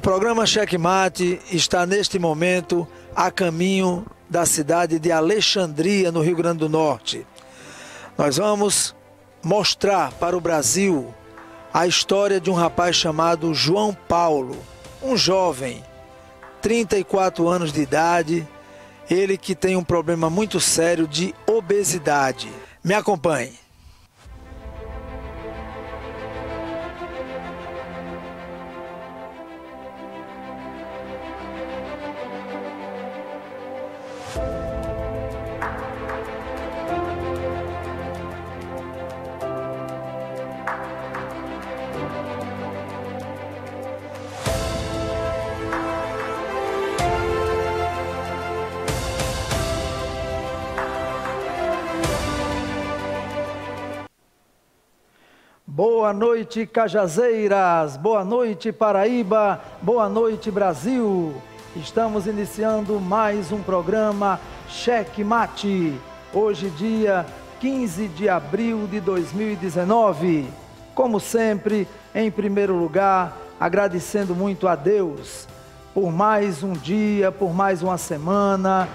programa Checkmate está neste momento a caminho da cidade de Alexandria, no Rio Grande do Norte. Nós vamos mostrar para o Brasil a história de um rapaz chamado João Paulo, um jovem, 34 anos de idade, ele que tem um problema muito sério de obesidade. Me acompanhe. Boa noite, Cajazeiras, boa noite, Paraíba, boa noite, Brasil. Estamos iniciando mais um programa Checkmate, hoje dia 15 de abril de 2019. Como sempre, em primeiro lugar, agradecendo muito a Deus por mais um dia, por mais uma semana,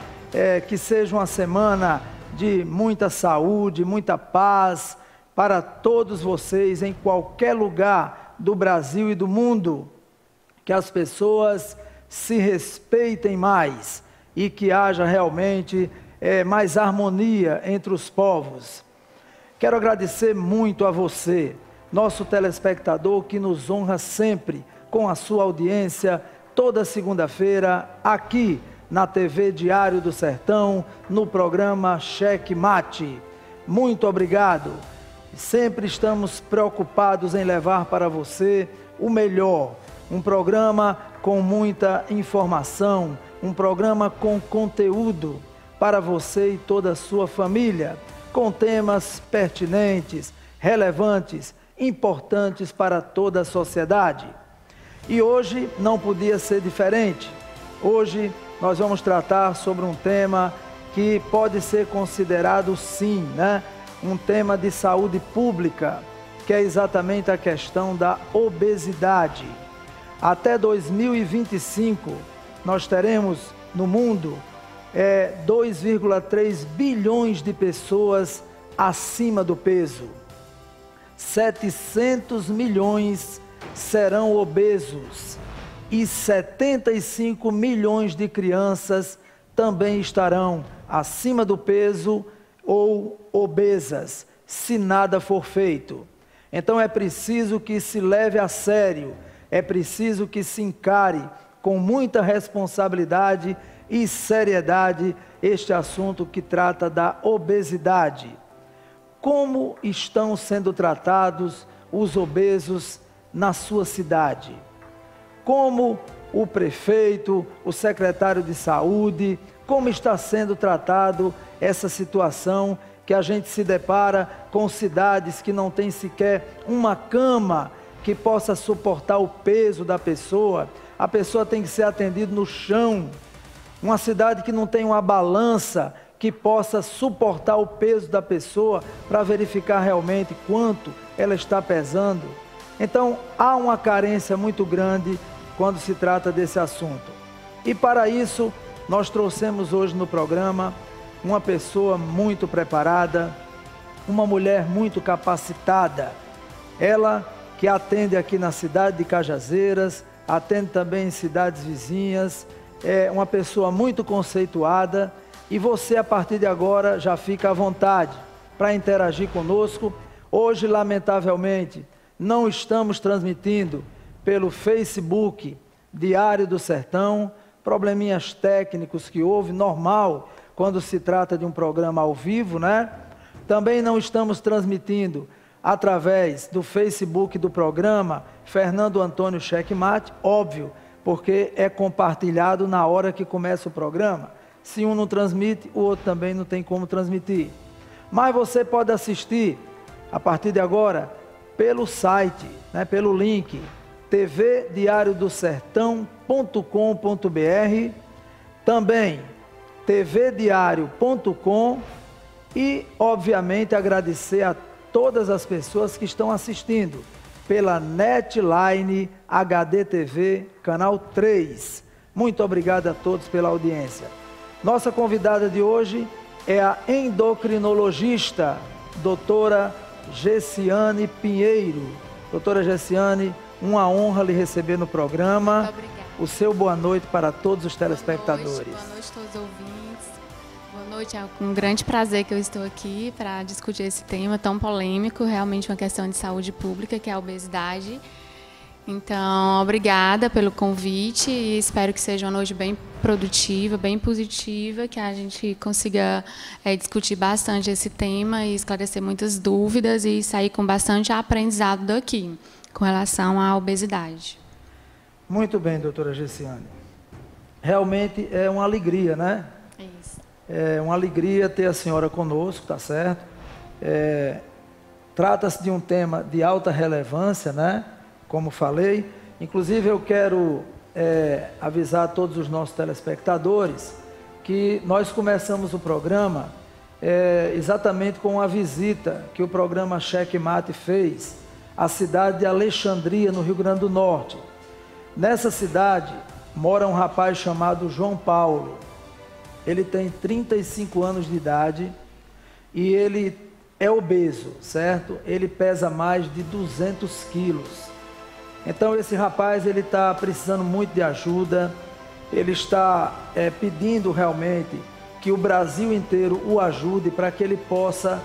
que seja uma semana de muita saúde, muita paz, para todos vocês em qualquer lugar do Brasil e do mundo, que as pessoas se respeitem mais e que haja realmente mais harmonia entre os povos. Quero agradecer muito a você, nosso telespectador, que nos honra sempre com a sua audiência, toda segunda-feira, aqui na TV Diário do Sertão, no programa Checkmate. Muito obrigado. Sempre estamos preocupados em levar para você o melhor, um programa com muita informação, um programa com conteúdo para você e toda a sua família, com temas pertinentes, relevantes, importantes para toda a sociedade. E hoje não podia ser diferente. Hoje nós vamos tratar sobre um tema que pode ser considerado, sim, um tema de saúde pública, que é exatamente a questão da obesidade. Até 2025, nós teremos no mundo 2,3 bilhões de pessoas acima do peso. 700 milhões serão obesos e 75 milhões de crianças também estarão acima do peso ou obesas, se nada for feito. Então é preciso que se leve a sério, é preciso que se encare com muita responsabilidade e seriedade este assunto que trata da obesidade. Como estão sendo tratados os obesos na sua cidade? Como o prefeito, o secretário de saúde, como está sendo tratado essa situação que a gente se depara com cidades que não tem sequer uma cama que possa suportar o peso da pessoa, a pessoa tem que ser atendida no chão, uma cidade que não tem uma balança que possa suportar o peso da pessoa para verificar realmente quanto ela está pesando. Então há uma carência muito grande quando se trata desse assunto. E para isso nós trouxemos hoje no programa uma pessoa muito preparada, uma mulher muito capacitada. Ela que atende aqui na cidade de Cajazeiras, atende também em cidades vizinhas, é uma pessoa muito conceituada e você a partir de agora já fica à vontade para interagir conosco. Hoje, lamentavelmente, não estamos transmitindo pelo Facebook Diário do Sertão, probleminhas técnicos que houve, normal, quando se trata de um programa ao vivo, Também não estamos transmitindo através do Facebook do programa Fernando Antônio Checkmate, óbvio, porque é compartilhado na hora que começa o programa. Se um não transmite, o outro também não tem como transmitir. Mas você pode assistir, a partir de agora, pelo site, pelo link tvdiariodosertão.com.br, também tvdiario.com e, obviamente, agradecer a todas as pessoas que estão assistindo pela Netline HD TV, canal 3. Muito obrigado a todos pela audiência. Nossa convidada de hoje é a endocrinologista, doutora Gessiane Pinheiro. Doutora Gessiane, uma honra lhe receber no programa. Muito obrigada. O seu boa noite para todos os telespectadores. Boa noite a todos os ouvintes. Boa noite, é com um grande prazer que eu estou aqui para discutir esse tema tão polêmico, realmente uma questão de saúde pública, que é a obesidade. Então, obrigada pelo convite e espero que seja uma noite bem produtiva, bem positiva, que a gente consiga discutir bastante esse tema e esclarecer muitas dúvidas e sair com bastante aprendizado daqui com relação à obesidade. Muito bem, doutora Gessiane. Realmente é uma alegria, né? Isso. É uma alegria ter a senhora conosco, tá certo? Trata-se de um tema de alta relevância, né? Como falei. Inclusive, eu quero avisar a todos os nossos telespectadores que nós começamos o programa exatamente com uma visita que o programa Cheque Mate fez à cidade de Alexandria, no Rio Grande do Norte. Nessa cidade mora um rapaz chamado João Paulo. Ele tem 35 anos de idade e ele é obeso, certo? Ele pesa mais de 200 quilos. Então esse rapaz ele está precisando muito de ajuda. Ele está pedindo realmente que o Brasil inteiro o ajude para que ele possa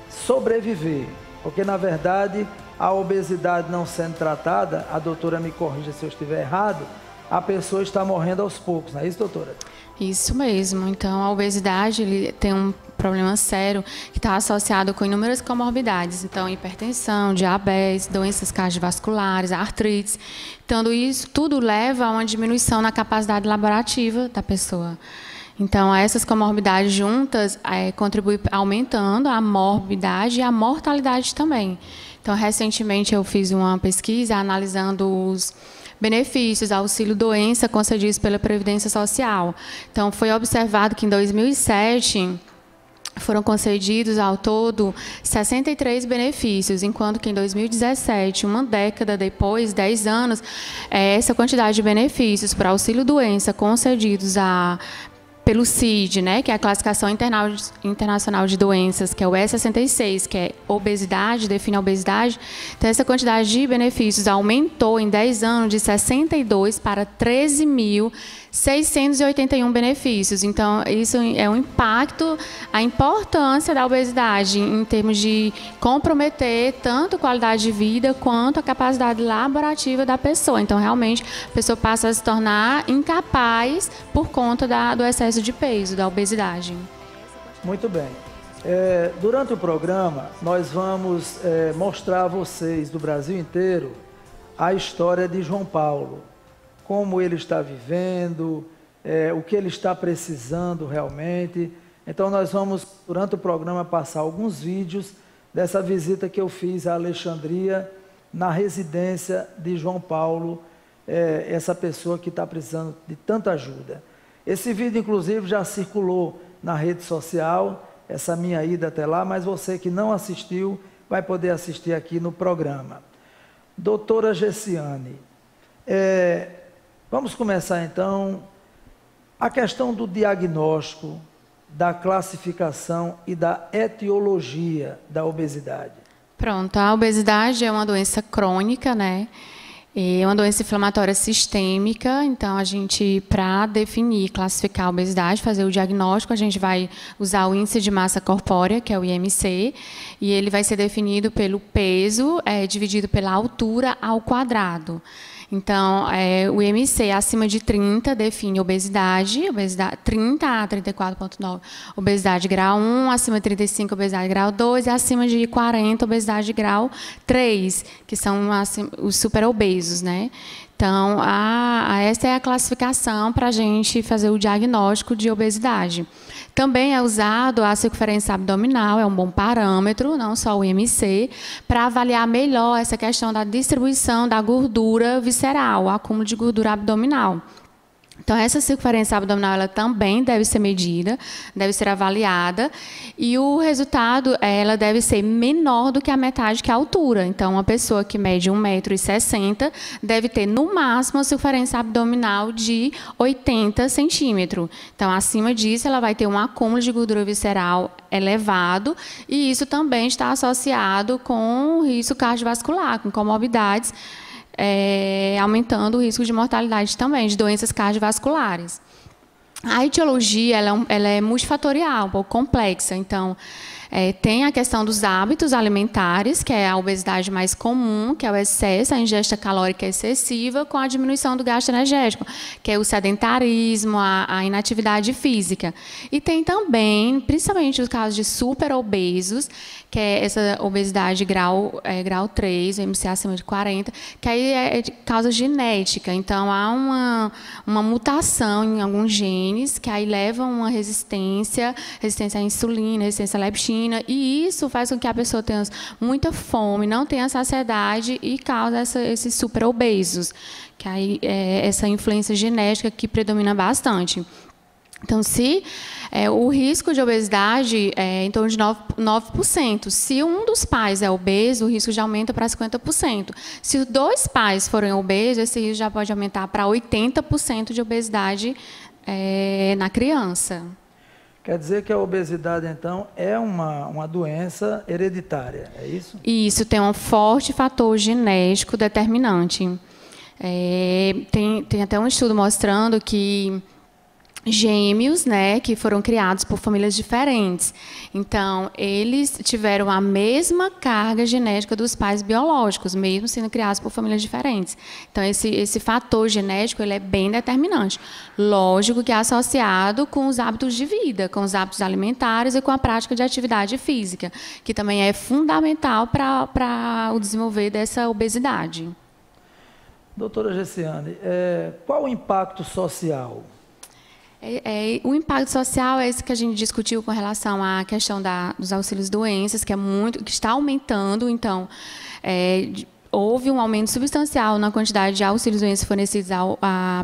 sobreviver. Porque na verdade a obesidade não sendo tratada, a doutora me corrija se eu estiver errado, a pessoa está morrendo aos poucos, não é isso, doutora? Isso mesmo. Então, a obesidade ele tem um problema sério que está associado com inúmeras comorbidades. Então, hipertensão, diabetes, doenças cardiovasculares, artrites. Então, isso tudo leva a uma diminuição na capacidade laborativa da pessoa. Então, essas comorbidades juntas contribuem aumentando a morbidade e a mortalidade também. Então, recentemente eu fiz uma pesquisa analisando os benefícios, auxílio-doença concedidos pela Previdência Social. Então, foi observado que em 2007 foram concedidos ao todo 63 benefícios, enquanto que em 2017, uma década depois, 10 anos, essa quantidade de benefícios para auxílio-doença concedidos pelo CID, né, que é a Classificação Internacional de Doenças, que é o E66, que é obesidade, define a obesidade. Então, essa quantidade de benefícios aumentou em 10 anos de 62 para 13.681 benefícios. Então, isso é um impacto, a importância da obesidade em termos de comprometer tanto a qualidade de vida quanto a capacidade laborativa da pessoa. Então, realmente, a pessoa passa a se tornar incapaz por conta do excesso de peso, da obesidade. Muito bem. Durante o programa, nós vamos mostrar a vocês do Brasil inteiro a história de João Paulo, como ele está vivendo, o que ele está precisando realmente. Então, nós vamos, durante o programa, passar alguns vídeos dessa visita que eu fiz a Alexandria, na residência de João Paulo, essa pessoa que está precisando de tanta ajuda. Esse vídeo, inclusive, já circulou na rede social, essa minha ida até lá, mas você que não assistiu, vai poder assistir aqui no programa. Doutora Gessiane, vamos começar então a questão do diagnóstico, da classificação e da etiologia da obesidade. Pronto, a obesidade é uma doença crônica, né? É uma doença inflamatória sistêmica. Então, a gente, para definir, classificar a obesidade, fazer o diagnóstico, a gente vai usar o índice de massa corpórea, que é o IMC, e ele vai ser definido pelo peso dividido pela altura ao quadrado. Então, o IMC acima de 30 define obesidade 30 a 34,9, obesidade grau 1, acima de 35, obesidade grau 2, e acima de 40, obesidade grau 3, que são os superobesos, né? Então, essa é a classificação para a gente fazer o diagnóstico de obesidade. Também é usado a circunferência abdominal, é um bom parâmetro, não só o IMC, para avaliar melhor essa questão da distribuição da gordura visceral, o acúmulo de gordura abdominal. Então, essa circunferência abdominal ela também deve ser medida, deve ser avaliada, e o resultado ela deve ser menor do que a metade, que é a altura. Então, uma pessoa que mede 1,60 m deve ter, no máximo, a circunferência abdominal de 80 centímetros. Então, acima disso, ela vai ter um acúmulo de gordura visceral elevado, e isso também está associado com risco cardiovascular, com comorbidades, aumentando o risco de mortalidade também, de doenças cardiovasculares. A etiologia ela é multifatorial, um pouco complexa. Então, tem a questão dos hábitos alimentares, que é a obesidade mais comum, que é o excesso, a ingesta calórica excessiva, com a diminuição do gasto energético, que é o sedentarismo, a inatividade física. E tem também, principalmente os casos de superobesos, que é essa obesidade grau 3, o MCA acima de 40, que aí é de causa genética. Então, há uma mutação em alguns genes que aí levam a uma resistência à insulina, resistência à leptina, e isso faz com que a pessoa tenha muita fome, não tenha saciedade e causa esses superobesos, que aí é essa influência genética que predomina bastante. Então, o risco de obesidade é em torno de 9%. Se um dos pais é obeso, o risco já aumenta para 50%. Se os dois pais forem obesos, esse risco já pode aumentar para 80% de obesidade na criança. Quer dizer que a obesidade, então, é uma doença hereditária, é isso? Isso, tem um forte fator genético determinante. Tem até um estudo mostrando que gêmeos, né, que foram criados por famílias diferentes. Então, eles tiveram a mesma carga genética dos pais biológicos, mesmo sendo criados por famílias diferentes. Então, esse fator genético ele é bem determinante. Lógico que é associado com os hábitos de vida, com os hábitos alimentares e com a prática de atividade física, que também é fundamental para o desenvolver dessa obesidade. Doutora Gessiane, qual o impacto social? O impacto social é esse que a gente discutiu com relação à questão dos auxílios-doenças, que está aumentando. Então, houve um aumento substancial na quantidade de auxílios-doenças fornecidos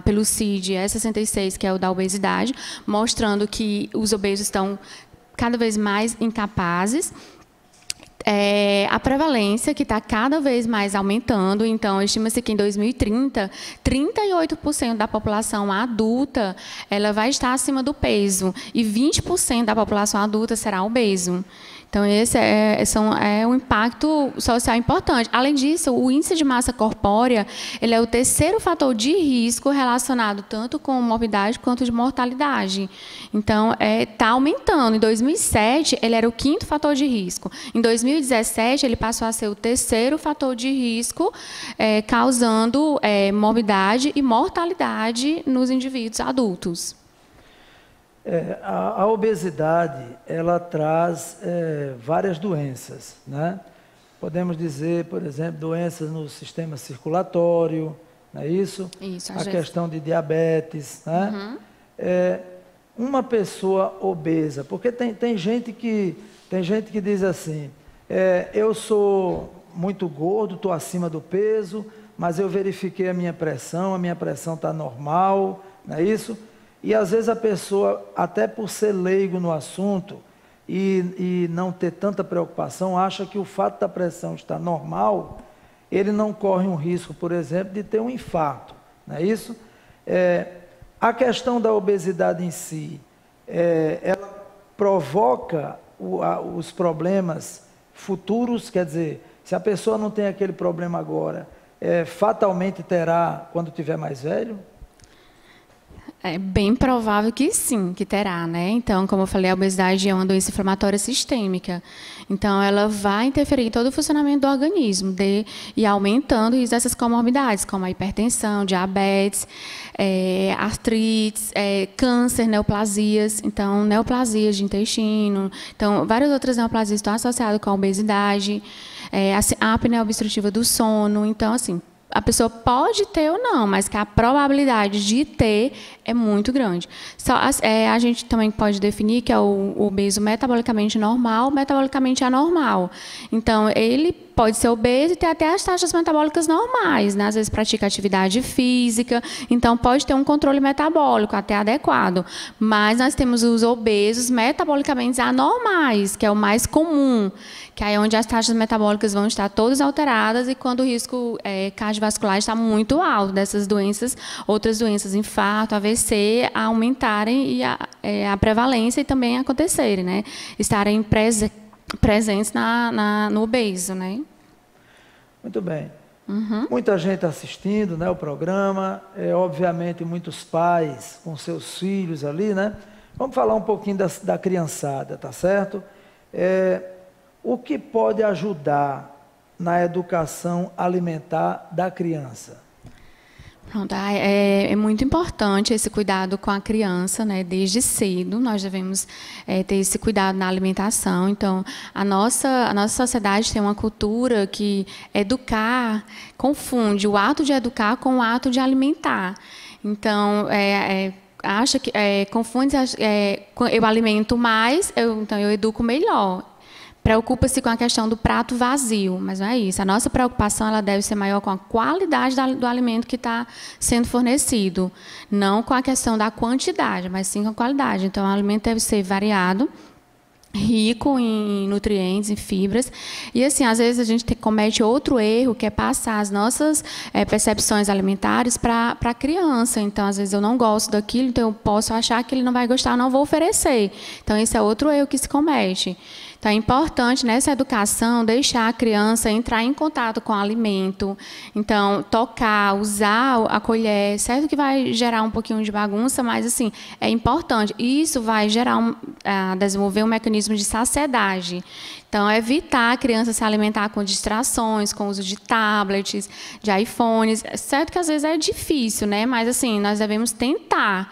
pelo CID-66, que é o da obesidade, mostrando que os obesos estão cada vez mais incapazes. A prevalência que está cada vez mais aumentando. Então, estima-se que em 2030, 38% da população adulta ela vai estar acima do peso e 20% da população adulta será obeso. Então, esse é um impacto social importante. Além disso, o índice de massa corpórea ele é o terceiro fator de risco relacionado tanto com morbidade quanto de mortalidade. Então, está aumentando. Em 2007, ele era o quinto fator de risco. Em 2017, ele passou a ser o terceiro fator de risco, causando morbidade e mortalidade nos indivíduos adultos. A obesidade, ela traz várias doenças, né? Podemos dizer, por exemplo, doenças no sistema circulatório, não é isso? Isso, a questão de diabetes, né? Uhum. Uma pessoa obesa, porque tem gente que diz assim, eu sou muito gordo, estou acima do peso, mas eu verifiquei a minha pressão está normal, não é isso? E, às vezes, a pessoa, até por ser leigo no assunto e não ter tanta preocupação, acha que o fato da pressão estar normal, ele não corre um risco, por exemplo, de ter um infarto, não é isso? A questão da obesidade em si, ela provoca os problemas futuros, quer dizer, se a pessoa não tem aquele problema agora, fatalmente terá quando tiver mais velho? É bem provável que sim, que terá, né? Então, como eu falei, a obesidade é uma doença inflamatória sistêmica. Então, ela vai interferir em todo o funcionamento do organismo e aumentando o risco dessas comorbidades, como a hipertensão, diabetes, artrites, câncer, neoplasias. Então, neoplasias de intestino. Então, várias outras neoplasias estão associadas com a obesidade, a apneia obstrutiva do sono. Então, assim, a pessoa pode ter ou não, mas que a probabilidade de ter é muito grande. A gente também pode definir que é o obeso metabolicamente normal, metabolicamente anormal. Então, ele pode ser obeso e ter até as taxas metabólicas normais, né? Às vezes pratica atividade física, então pode ter um controle metabólico até adequado. Mas nós temos os obesos metabolicamente anormais, que é o mais comum, que é onde as taxas metabólicas vão estar todas alteradas e quando o risco cardiovascular está muito alto dessas doenças, outras doenças, infarto, AVC, aumentarem e a prevalência e também acontecerem, né? Estarem presentes no obeso, né? Muito bem. Muita gente assistindo, né, o programa, obviamente muitos pais com seus filhos ali, né? Vamos falar um pouquinho da criançada, tá certo? O que pode ajudar na educação alimentar da criança? Pronto, é muito importante esse cuidado com a criança, né? Desde cedo nós devemos ter esse cuidado na alimentação. Então, a nossa sociedade tem uma cultura que educar confunde o ato de educar com o ato de alimentar. Então, acha que confunde, eu alimento mais, então eu educo melhor. Preocupa-se com a questão do prato vazio, mas não é isso. A nossa preocupação ela deve ser maior com a qualidade do alimento que está sendo fornecido, não com a questão da quantidade, mas sim com a qualidade. Então, o alimento deve ser variado, rico em nutrientes, em fibras. E, assim, às vezes a gente comete outro erro, que é passar as nossas percepções alimentares para a criança. Então, às vezes eu não gosto daquilo, então eu posso achar que ele não vai gostar, não vou oferecer. Então, esse é outro erro que se comete. Então, é importante, nessa educação, deixar a criança entrar em contato com o alimento. Então, tocar, usar a colher, certo que vai gerar um pouquinho de bagunça, mas, assim, é importante. Isso vai gerar desenvolver um mecanismo de saciedade. Então, evitar a criança se alimentar com distrações, com o uso de tablets, de iPhones. Certo que, às vezes, é difícil, né? Mas, assim, nós devemos tentar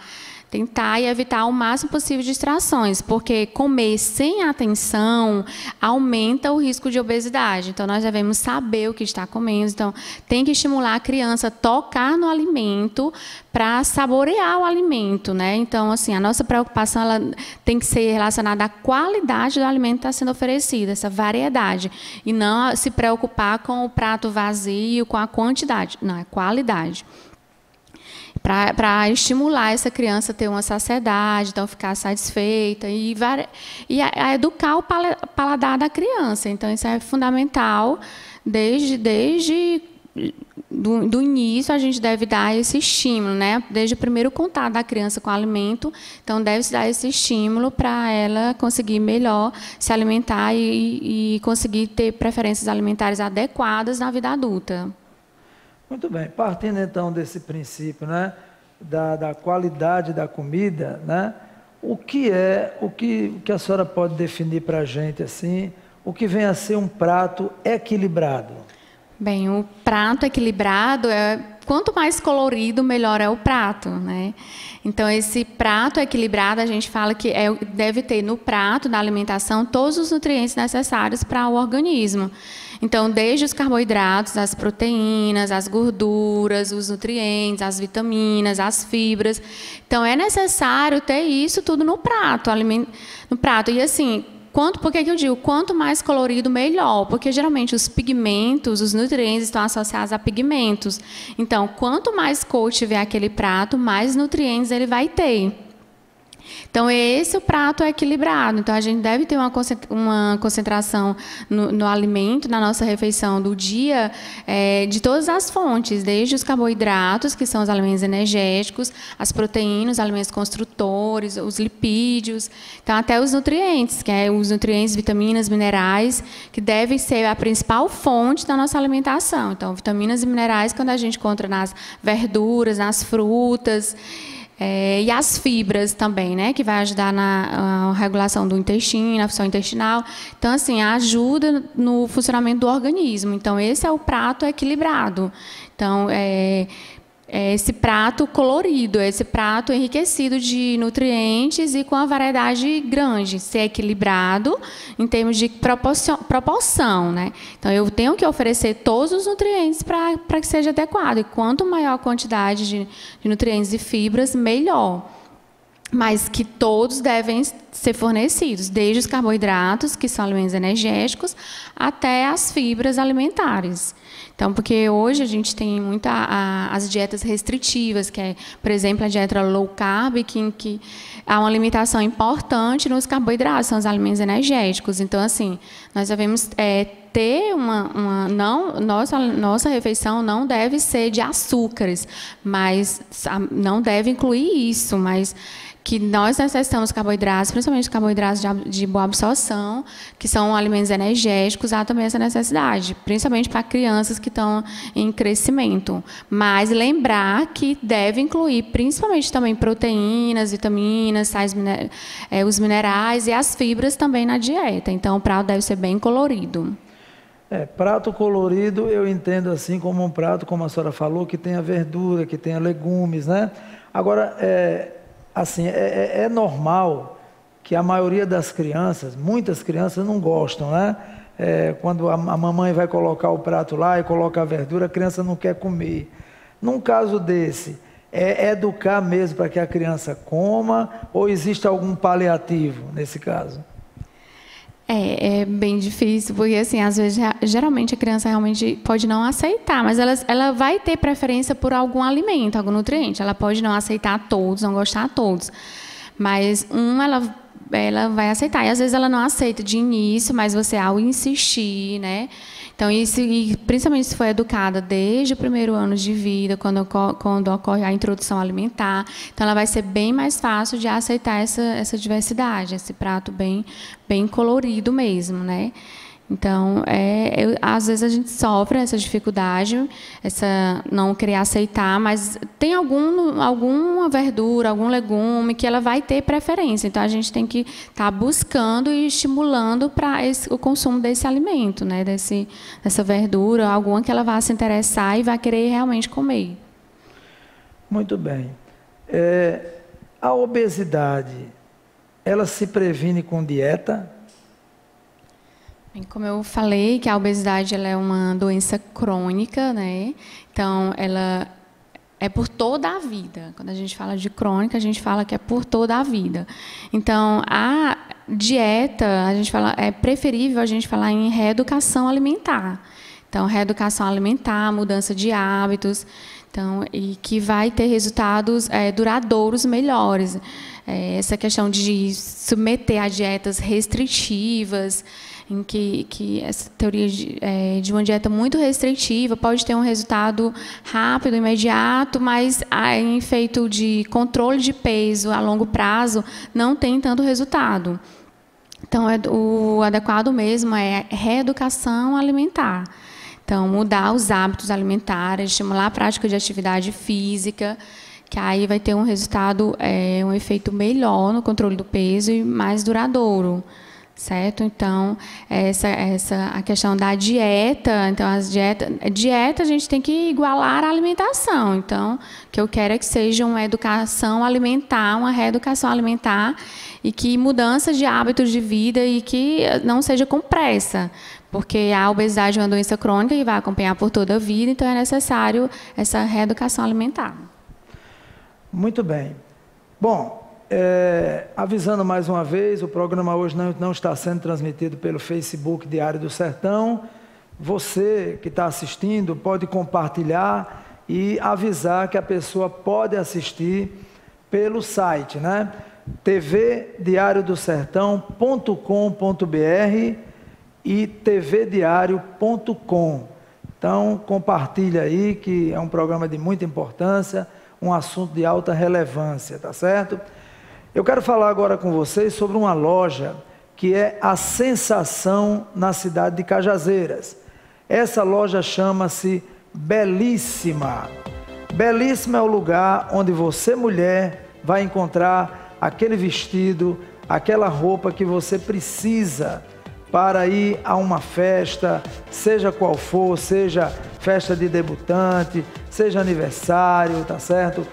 e evitar o máximo possível de distrações, porque comer sem atenção aumenta o risco de obesidade. Então, nós devemos saber o que está comendo. Então, tem que estimular a criança a tocar no alimento para saborear o alimento, né? Então, assim, a nossa preocupação ela tem que ser relacionada à qualidade do alimento que está sendo oferecido, essa variedade, e não se preocupar com o prato vazio, com a quantidade. Não, é qualidade. Para estimular essa criança a ter uma saciedade, então ficar satisfeita e a educar o paladar da criança. Então, isso é fundamental. Desde do início, a gente deve dar esse estímulo, né? Desde o primeiro contato da criança com o alimento, então deve-se dar esse estímulo para ela conseguir melhor se alimentar e conseguir ter preferências alimentares adequadas na vida adulta. Muito bem, partindo então desse princípio, né, da qualidade da comida, né, o que a senhora pode definir para a gente assim, o que vem a ser um prato equilibrado? Bem, o prato equilibrado quanto mais colorido, melhor é o prato, né? Então, esse prato equilibrado, a gente fala que deve ter no prato, na alimentação, todos os nutrientes necessários para o organismo. Então, desde os carboidratos, as proteínas, as gorduras, os nutrientes, as vitaminas, as fibras. Então, é necessário ter isso tudo no prato. E, assim, por que eu digo? Quanto mais colorido, melhor. Porque, geralmente, os pigmentos, os nutrientes estão associados a pigmentos. Então, quanto mais cor tiver aquele prato, mais nutrientes ele vai ter. Então, esse é o prato equilibrado. Então, a gente deve ter uma concentração no alimento, na nossa refeição do dia, de todas as fontes, desde os carboidratos, que são os alimentos energéticos, as proteínas, os alimentos construtores, os lipídios, então até os nutrientes, que os nutrientes, vitaminas, minerais, que devem ser a principal fonte da nossa alimentação. Então, vitaminas e minerais, quando a gente encontra nas verduras, nas frutas, e as fibras também, né, que vai ajudar na regulação do intestino, na função intestinal. Então, assim, ajuda no funcionamento do organismo. Então, esse é o prato equilibrado. Então, esse prato colorido, esse prato enriquecido de nutrientes e com a variedade grande, ser equilibrado em termos de proporção, né? Então, eu tenho que oferecer todos os nutrientes para que seja adequado. E quanto maior a quantidade de nutrientes e fibras, melhor. Mas que todos devem ser fornecidos, desde os carboidratos, que são alimentos energéticos, até as fibras alimentares. Então, porque hoje a gente tem as dietas restritivas, que é, por exemplo, a dieta low carb, que há uma limitação importante nos carboidratos, são os alimentos energéticos. Então, assim, nós devemos ter nossa refeição não deve ser de açúcares, mas não deve incluir isso, mas que nós necessitamos carboidratos, principalmente carboidratos de boa absorção, que são alimentos energéticos, há também essa necessidade, principalmente para crianças que estão em crescimento. Mas lembrar que deve incluir principalmente também proteínas, vitaminas, sais, os minerais e as fibras também na dieta. Então, o prato deve ser bem colorido. Prato colorido eu entendo assim como um prato, como a senhora falou, que tenha verdura, que tenha legumes, né? Agora, assim, é normal que a maioria das crianças, muitas crianças não gostam, né? Quando a mamãe vai colocar o prato lá e coloca a verdura, a criança não quer comer. Num caso desse, educar mesmo para que a criança coma, ou existe algum paliativo nesse caso? É bem difícil, porque assim, às vezes, geralmente a criança realmente pode não aceitar, mas ela vai ter preferência por algum alimento, algum nutriente. Ela pode não aceitar todos, não gostar de todos, mas ela vai aceitar. E às vezes ela não aceita de início, mas você, ao insistir, né? Então, isso, e principalmente se for educada desde o primeiro ano de vida, quando ocorre a introdução alimentar, então ela vai ser bem mais fácil de aceitar essa diversidade, esse prato bem colorido mesmo, né? Então, às vezes a gente sofre essa dificuldade, essa não querer aceitar, mas tem alguma verdura, algum legume que ela vai ter preferência. Então, a gente tem que estar buscando e estimulando para o consumo desse alimento, né? Dessa verdura, alguma que ela vá se interessar e vai querer realmente comer. Muito bem. A obesidade, ela se previne com dieta? Como eu falei, que a obesidade ela é uma doença crônica, né? Então, ela é por toda a vida. Quando a gente fala de crônica, a gente fala que é por toda a vida. Então, a dieta, é preferível a gente falar em reeducação alimentar. Então, reeducação alimentar, mudança de hábitos, então, e que vai ter resultados duradouros melhores. Essa questão de submeter a dietas restritivas, em que essa teoria de uma dieta muito restritiva pode ter um resultado rápido, imediato, mas em efeito de controle de peso a longo prazo não tem tanto resultado. Então, o adequado mesmo é reeducação alimentar. Então, mudar os hábitos alimentares, estimular a prática de atividade física, que aí vai ter um resultado, um efeito melhor no controle do peso e mais duradouro. Certo? Então, a questão da dieta, então dieta a gente tem que igualar a alimentação. Então, o que eu quero é que seja uma educação alimentar, uma reeducação alimentar e que mudança de hábitos de vida e que não seja com pressa, porque a obesidade é uma doença crônica que vai acompanhar por toda a vida, então é necessário essa reeducação alimentar. Muito bem. Bom, avisando mais uma vez, o programa hoje não está sendo transmitido pelo Facebook Diário do Sertão. Você que está assistindo pode compartilhar e avisar que a pessoa pode assistir pelo site, né? tvdiariodosertão.com.br e tvdiario.com. Então, compartilha aí, que é um programa de muita importância, um assunto de alta relevância, tá certo? Eu quero falar agora com vocês sobre uma loja que é a sensação na cidade de Cajazeiras. Essa loja chama-se Belíssima. Belíssima é o lugar onde você, mulher, vai encontrar aquele vestido, aquela roupa que você precisa para ir a uma festa, seja qual for, seja festa de debutante, seja aniversário, tá certo?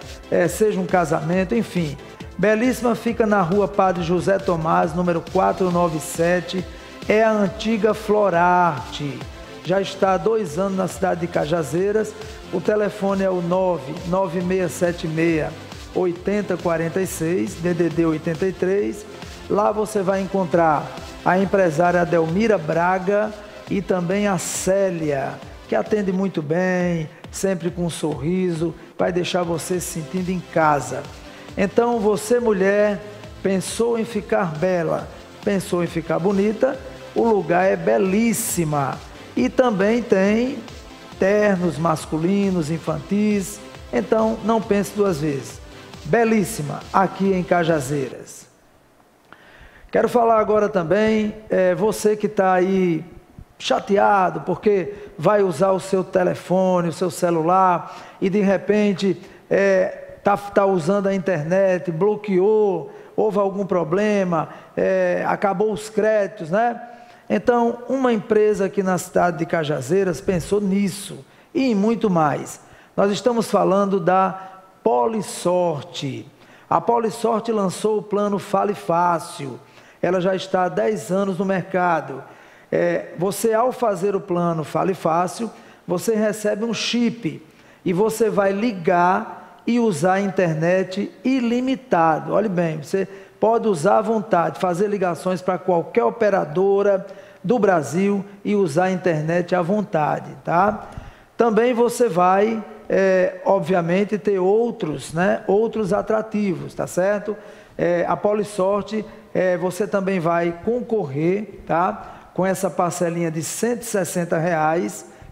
Seja um casamento, enfim. Belíssima fica na rua Padre José Tomás, número 497, é a antiga Florarte. Já está há 2 anos na cidade de Cajazeiras, o telefone é o 99676-8046, DDD 83, Lá você vai encontrar a empresária Adelmira Braga e também a Célia, que atende muito bem, sempre com um sorriso, vai deixar você se sentindo em casa. Então você, mulher, pensou em ficar bela, pensou em ficar bonita, o lugar é belíssima. E também tem ternos masculinos, infantis, então não pense duas vezes. Belíssima, aqui em Cajazeiras. Quero falar agora também, você que está aí chateado porque vai usar o seu telefone, o seu celular e de repente tá usando a internet, bloqueou, houve algum problema, acabou os créditos, né? Então, uma empresa aqui na cidade de Cajazeiras pensou nisso e em muito mais. Nós estamos falando da Polisorte. A Polisorte lançou o plano Fale Fácil. Ela já está há 10 anos no mercado. Você, ao fazer o plano Fale Fácil, você recebe um chip e você vai ligar e usar a internet ilimitado. Olhe bem, você pode usar à vontade, fazer ligações para qualquer operadora do Brasil e usar a internet à vontade, tá? Também você vai, obviamente, ter outros atrativos, tá certo? A Polisorte, você também vai concorrer, tá? Com essa parcelinha de R$ 160,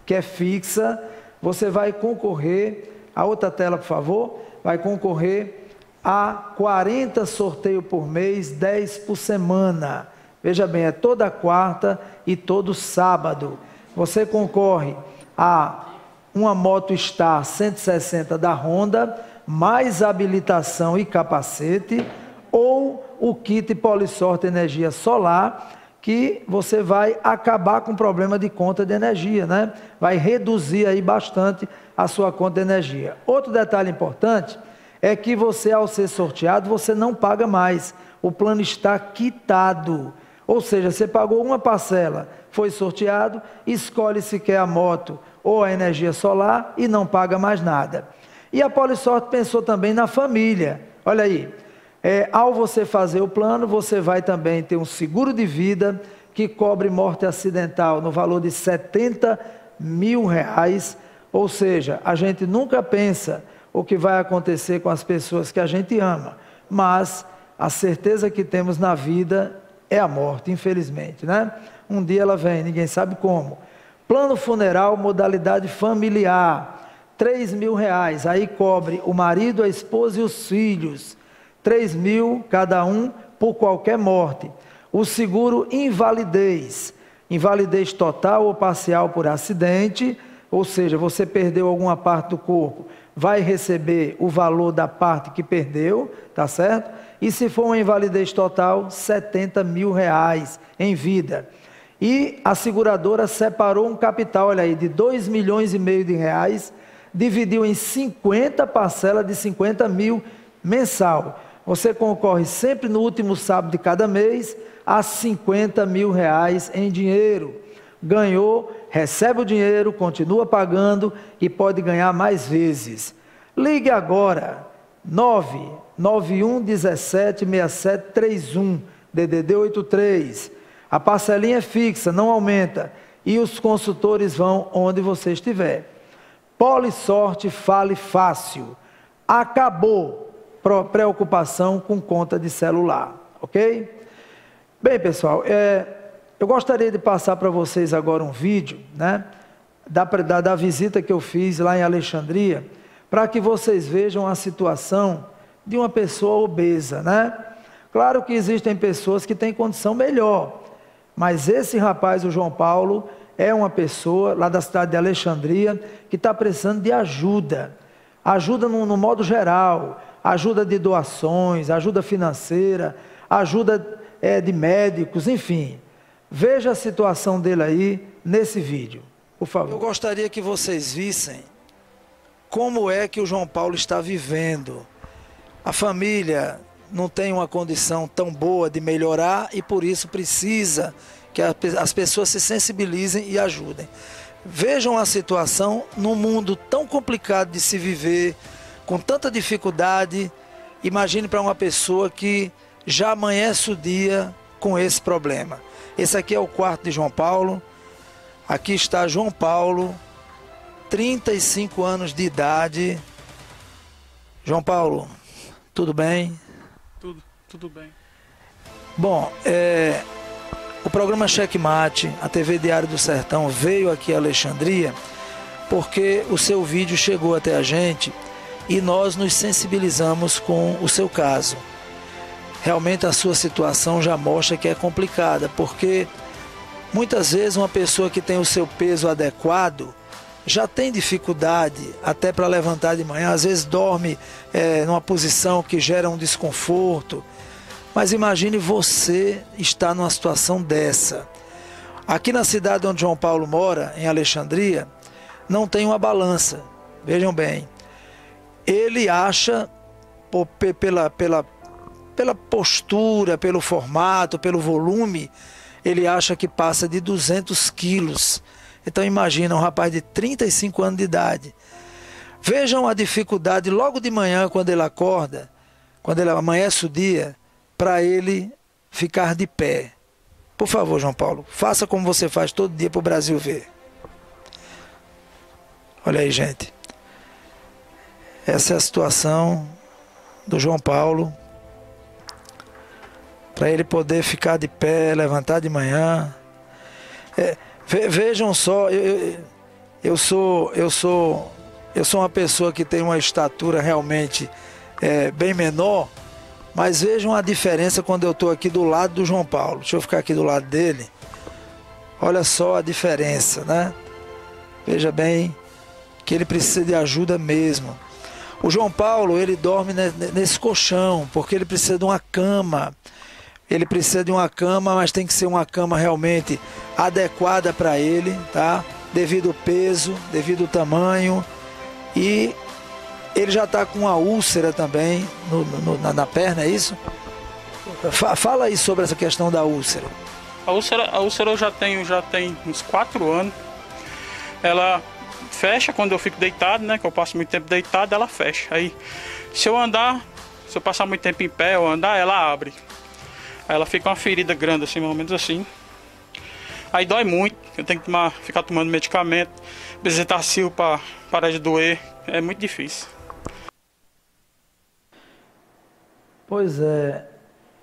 que é fixa, você vai concorrer, a outra tela, por favor, vai concorrer a 40 sorteios por mês, 10 por semana. Veja bem, é toda quarta e todo sábado. Você concorre a uma Moto Star 160 da Honda, mais habilitação e capacete, ou o kit Polisorte Energia Solar, que você vai acabar com o problema de conta de energia, né? Vai reduzir aí bastante a sua conta de energia. Outro detalhe importante é que você, ao ser sorteado, você não paga mais. O plano está quitado. Ou seja, você pagou uma parcela, foi sorteado, escolhe se quer a moto ou a energia solar e não paga mais nada. E a Polisorte pensou também na família. Olha aí, ao você fazer o plano, você vai também ter um seguro de vida que cobre morte acidental no valor de R$ 70 mil. Ou seja, a gente nunca pensa o que vai acontecer com as pessoas que a gente ama, mas a certeza que temos na vida é a morte, infelizmente, né? Um dia ela vem, ninguém sabe como. Plano funeral, modalidade familiar, R$ 3 mil, aí cobre o marido, a esposa e os filhos, 3 mil cada um por qualquer morte. O seguro invalidez, invalidez total ou parcial por acidente, ou seja, você perdeu alguma parte do corpo, vai receber o valor da parte que perdeu, tá certo? E se for uma invalidez total, R$ 70 mil em vida. E a seguradora separou um capital, olha aí, de R$ 2,5 milhões, dividiu em 50 parcelas de 50 mil mensal. Você concorre sempre no último sábado de cada mês a R$ 50 mil em dinheiro. Ganhou, recebe o dinheiro, continua pagando e pode ganhar mais vezes. Ligue agora, 991 17 6731, DDD 83. A parcelinha é fixa, não aumenta, e os consultores vão onde você estiver. Polisorte Fale Fácil. Acabou preocupação com conta de celular, ok? Bem, pessoal, eu gostaria de passar para vocês agora um vídeo, né, da visita que eu fiz lá em Alexandria, para que vocês vejam a situação de uma pessoa obesa, né? Claro que existem pessoas que têm condição melhor, mas esse rapaz, o João Paulo, é uma pessoa lá da cidade de Alexandria que está precisando de ajuda. Ajuda no modo geral, ajuda de doações, ajuda financeira, ajuda de médicos, enfim. Veja a situação dele aí nesse vídeo, por favor. Eu gostaria que vocês vissem como é que o João Paulo está vivendo. A família não tem uma condição tão boa de melhorar e por isso precisa que as pessoas se sensibilizem e ajudem. Vejam a situação num mundo tão complicado de se viver, com tanta dificuldade. Imagine para uma pessoa que já amanhece o dia com esse problema. Esse aqui é o quarto de João Paulo. Aqui está João Paulo, 35 anos de idade. João Paulo, tudo bem? Tudo bem. Bom, o programa Checkmate, a TV Diário do Sertão, veio aqui a Alexandria porque o seu vídeo chegou até a gente e nós nos sensibilizamos com o seu caso. Realmente a sua situação já mostra que é complicada, porque muitas vezes uma pessoa que tem o seu peso adequado já tem dificuldade até para levantar de manhã, às vezes dorme numa posição que gera um desconforto. Mas imagine você estar numa situação dessa. Aqui na cidade onde João Paulo mora, em Alexandria, não tem uma balança. Vejam bem, ele acha, pela postura, pelo formato, pelo volume, ele acha que passa de 200 quilos. Então imagina um rapaz de 35 anos de idade. Vejam a dificuldade logo de manhã, quando ele acorda, quando ele amanhece o dia, para ele ficar de pé. Por favor, João Paulo, faça como você faz todo dia para o Brasil ver. Olha aí, gente. Essa é a situação do João Paulo. Para ele poder ficar de pé, levantar de manhã. Vejam só, eu sou uma pessoa que tem uma estatura realmente bem menor, mas vejam a diferença quando eu estou aqui do lado do João Paulo. Deixa eu ficar aqui do lado dele. Olha só a diferença, né? Veja bem que ele precisa de ajuda mesmo. O João Paulo, ele dorme nesse colchão, porque ele precisa de uma cama. Ele precisa de uma cama, mas tem que ser uma cama realmente adequada para ele, tá? Devido ao peso, devido ao tamanho. E ele já está com uma úlcera também na perna, é isso? Fala aí sobre essa questão da úlcera. A úlcera eu já tem uns 4 anos. Ela fecha quando eu fico deitado, né? Que eu passo muito tempo deitado, ela fecha. Aí, se eu passar muito tempo em pé ou andar, ela abre. Aí ela fica uma ferida grande, assim, mais ou menos assim. Aí dói muito, eu tenho que ficar tomando medicamento, bezetacil para parar de doer. É muito difícil. Pois é,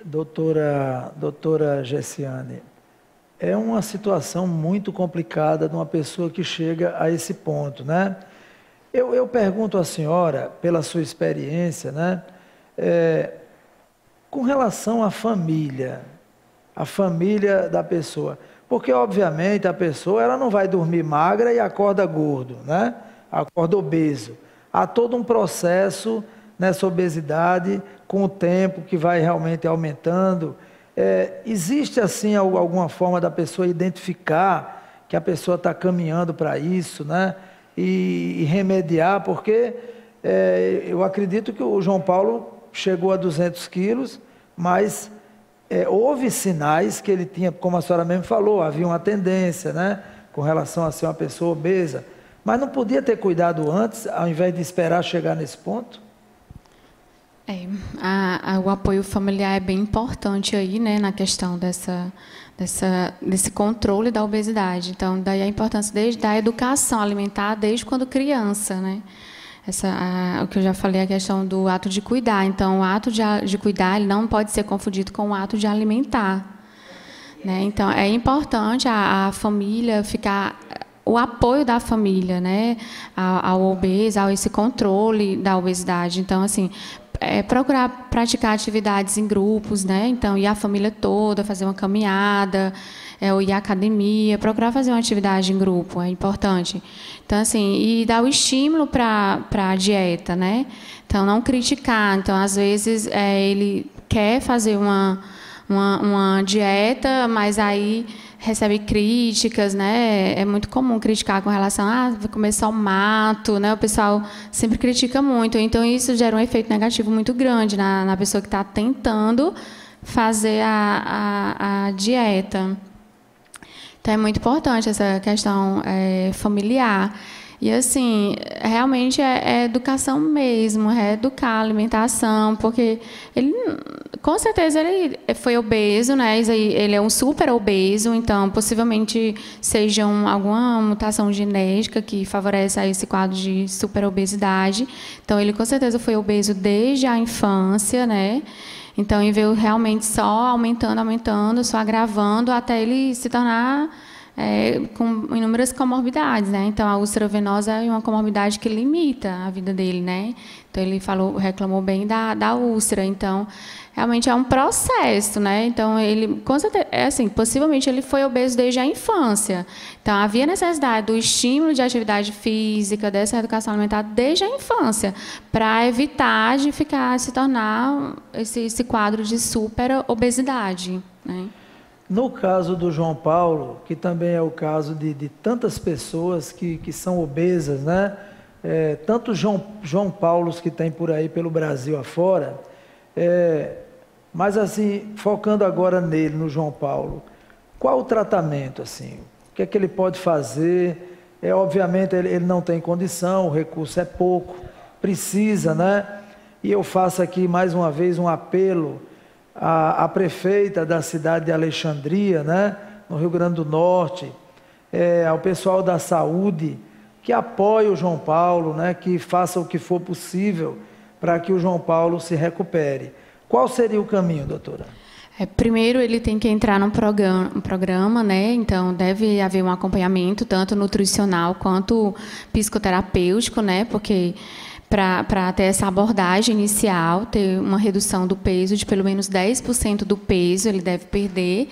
doutora Gessiane, é uma situação muito complicada de uma pessoa que chega a esse ponto, né? Eu pergunto à senhora, pela sua experiência, né? Com relação à família da pessoa, porque obviamente a pessoa ela não vai dormir magra e acorda gordo, né? Acorda obeso. Há todo um processo nessa obesidade com o tempo que vai realmente aumentando. Existe assim alguma forma da pessoa identificar que a pessoa está caminhando para isso, né? E remediar, porque eu acredito que o João Paulo chegou a 200 quilos, mas houve sinais que ele tinha, como a senhora mesmo falou, havia uma tendência, né, com relação a ser uma pessoa obesa, mas não podia ter cuidado antes, ao invés de esperar chegar nesse ponto? O apoio familiar é bem importante aí, né, na questão desse controle da obesidade. Então, daí a importância da educação alimentar desde quando criança, né? O que eu já falei, a questão do ato de cuidar. Então, o ato de cuidar ele não pode ser confundido com o ato de alimentar, né? Então, é importante a família o apoio da família, né, ao obeso, a esse controle da obesidade. Então, assim, procurar praticar atividades em grupos, né? Então, ir a família toda, fazer uma caminhada, ou ir à academia, procurar fazer uma atividade em grupo, é importante. Então, assim, e dar o estímulo para a dieta, né? Então, não criticar. Então, às vezes, ele quer fazer uma dieta, mas aí recebe críticas, né? É muito comum criticar com relação vai comer só mato, né? O pessoal sempre critica muito. Então, isso gera um efeito negativo muito grande na pessoa que está tentando fazer a dieta. Então, é muito importante essa questão familiar. E, assim, realmente é educação mesmo, é educar a alimentação, porque ele, Com certeza ele foi obeso, né? Ele é um super obeso, então possivelmente seja alguma mutação genética que favorece a esse quadro de super obesidade. Então ele com certeza foi obeso desde a infância, né? Então ele veio realmente só aumentando, só agravando até ele se tornar com inúmeras comorbidades, né? Então a úlcera venosa é uma comorbidade que limita a vida dele, né? Então ele reclamou bem da úlcera. Então realmente é um processo, né? Então ele, com certeza, assim, possivelmente ele foi obeso desde a infância. Então havia necessidade do estímulo de atividade física, dessa educação alimentar desde a infância, para evitar de se tornar esse quadro de super obesidade, né? No caso do João Paulo, que também é o caso de tantas pessoas que são obesas, né? Tantos João Paulos que tem por aí pelo Brasil afora, mas assim, focando agora nele, no João Paulo, qual o tratamento, assim? O que é que ele pode fazer? Obviamente ele não tem condição, o recurso é pouco, precisa, né? E eu faço aqui mais uma vez um apelo à prefeita da cidade de Alexandria, né, no Rio Grande do Norte, ao pessoal da saúde, que apoie o João Paulo, né, que faça o que for possível para que o João Paulo se recupere. Qual seria o caminho, doutora? Primeiro, ele tem que entrar num programa, né? Então, deve haver um acompanhamento, tanto nutricional quanto psicoterapêutico, né? Porque para ter essa abordagem inicial, ter uma redução do peso de pelo menos 10% do peso, ele deve perder,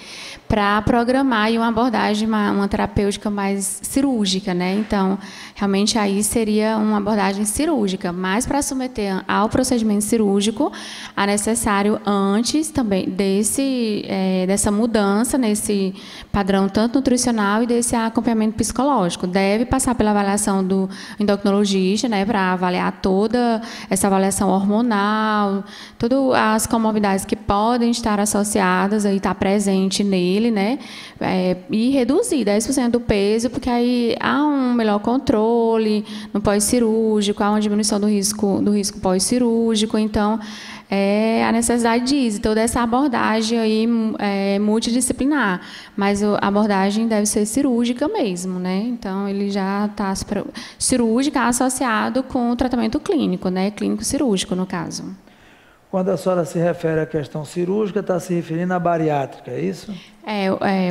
para programar uma abordagem, uma terapêutica mais cirúrgica, né? Então, realmente aí seria uma abordagem cirúrgica, mas para submeter ao procedimento cirúrgico, é necessário antes também dessa mudança nesse padrão tanto nutricional e desse acompanhamento psicológico. Deve passar pela avaliação do endocrinologista, né, para avaliar toda essa avaliação hormonal, todas as comorbidades que podem estar associadas e estar presente nele, né? E reduzir 10% do peso, porque aí há um melhor controle no pós-cirúrgico, há uma diminuição do risco pós-cirúrgico, então a necessidade disso, toda essa abordagem aí multidisciplinar, mas a abordagem deve ser cirúrgica mesmo, né? Então ele já está cirúrgica associado com o tratamento clínico, né? Clínico cirúrgico no caso. Quando a senhora se refere à questão cirúrgica, está se referindo à bariátrica, é isso?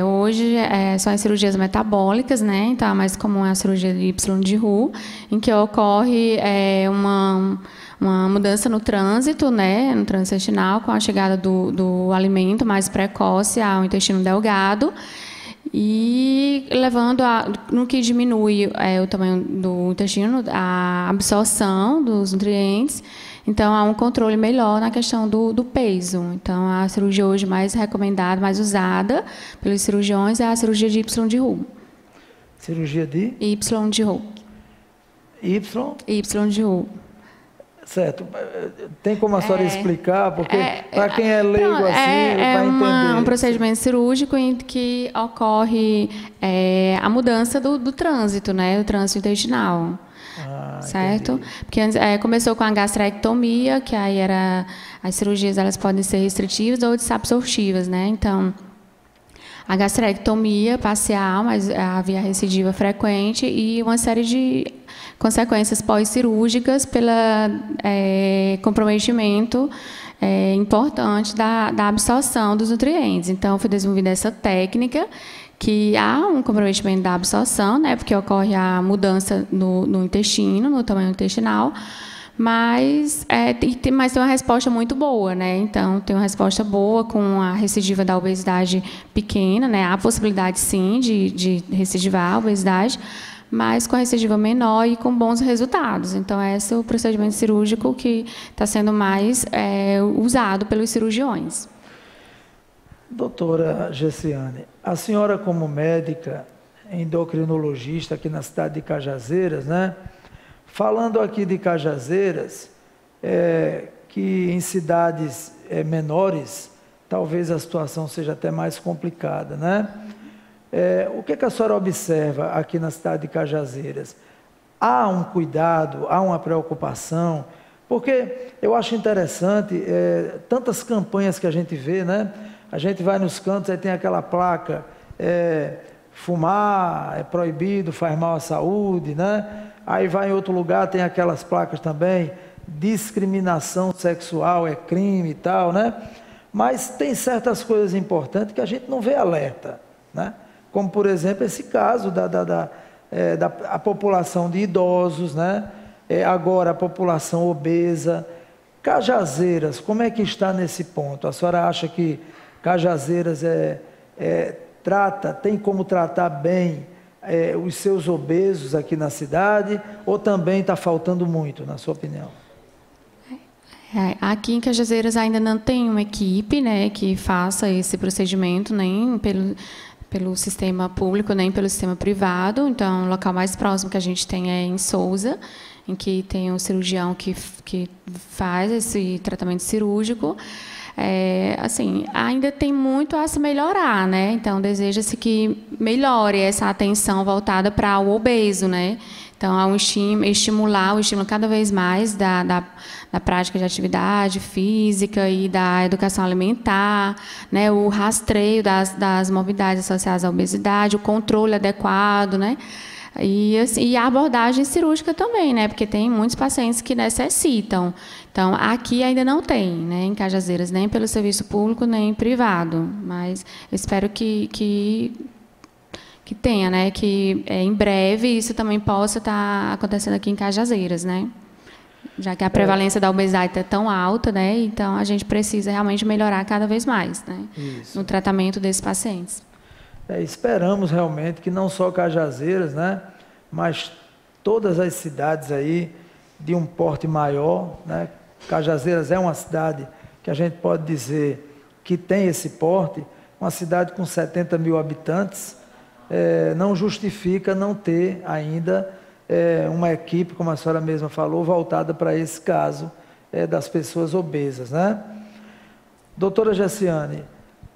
Hoje são as cirurgias metabólicas, né? Então a mais comum é a cirurgia de Y de Roux, em que ocorre uma mudança no trânsito, né, no trânsito intestinal, com a chegada do alimento mais precoce ao intestino delgado, e levando no que diminui o tamanho do intestino, a absorção dos nutrientes. Então, há um controle melhor na questão do peso. Então, a cirurgia hoje mais recomendada, mais usada pelos cirurgiões é a cirurgia de Y de Roux. Cirurgia de? Y de Roux. Y de Roux. Certo. Tem como a senhora explicar? Porque para quem é leigo assim, vai entender. Um procedimento cirúrgico em que ocorre a mudança do trânsito, né? Do trânsito intestinal. Certo? Entendi. Porque antes, começou com a gastrectomia, que aí as cirurgias elas podem ser restritivas ou desabsortivas, né? Então, a gastrectomia parcial, mas havia recidiva frequente e uma série de consequências pós-cirúrgicas pelo comprometimento importante da absorção dos nutrientes. Então, foi desenvolvida essa técnica que há um comprometimento da absorção, né, porque ocorre a mudança no intestino, no tamanho intestinal, mas tem uma resposta muito boa, né? Então, tem uma resposta boa com a recidiva da obesidade pequena, né? Há possibilidade, sim, de recidivar a obesidade, mas com a recidiva menor e com bons resultados. Então, esse é o procedimento cirúrgico que está sendo mais usado pelos cirurgiões. Doutora Gessiane, a senhora como médica endocrinologista aqui na cidade de Cajazeiras, né? Falando aqui de Cajazeiras, que em cidades menores, talvez a situação seja até mais complicada, né? O que a senhora observa aqui na cidade de Cajazeiras? Há um cuidado, há uma preocupação Porque eu acho interessante, tantas campanhas que a gente vê, né? A gente vai nos cantos, aí tem aquela placa, fumar é proibido, faz mal à saúde, né? Aí vai em outro lugar, tem aquelas placas também, discriminação sexual é crime e tal, né? Mas tem certas coisas importantes que a gente não vê alerta, né? Como, por exemplo, esse caso da população de idosos, né? Agora a população obesa. Cajazeiras, como é que está nesse ponto? A senhora acha que Cajazeiras tem como tratar bem os seus obesos aqui na cidade, ou também está faltando muito, na sua opinião? Aqui em Cajazeiras ainda não tem uma equipe, né, que faça esse procedimento, nem pelo sistema público, nem pelo sistema privado. Então, o local mais próximo que a gente tem é em Souza, em que tem um cirurgião que faz esse tratamento cirúrgico. Assim, ainda tem muito a se melhorar, né? Então, deseja-se que melhore essa atenção voltada para o obeso, né? Então, há estimular o estímulo cada vez mais da prática de atividade física e da educação alimentar, né? O rastreio das morbidades associadas à obesidade, o controle adequado, né? E a abordagem cirúrgica também, né? Porque tem muitos pacientes que necessitam. Então, aqui ainda não tem, né? Em Cajazeiras, nem pelo serviço público, nem privado. Mas eu espero que tenha, né? Que em breve isso também possa estar acontecendo aqui em Cajazeiras, né? Já que a prevalência da obesidade é tão alta, né? Então, a gente precisa realmente melhorar cada vez mais, né? No tratamento desses pacientes. Esperamos realmente que não só Cajazeiras, né, mas todas as cidades aí de um porte maior, né? Cajazeiras é uma cidade que a gente pode dizer que tem esse porte, uma cidade com 70 mil habitantes, não justifica não ter ainda uma equipe, como a senhora mesma falou, voltada para esse caso das pessoas obesas, né? Doutora Gessiane,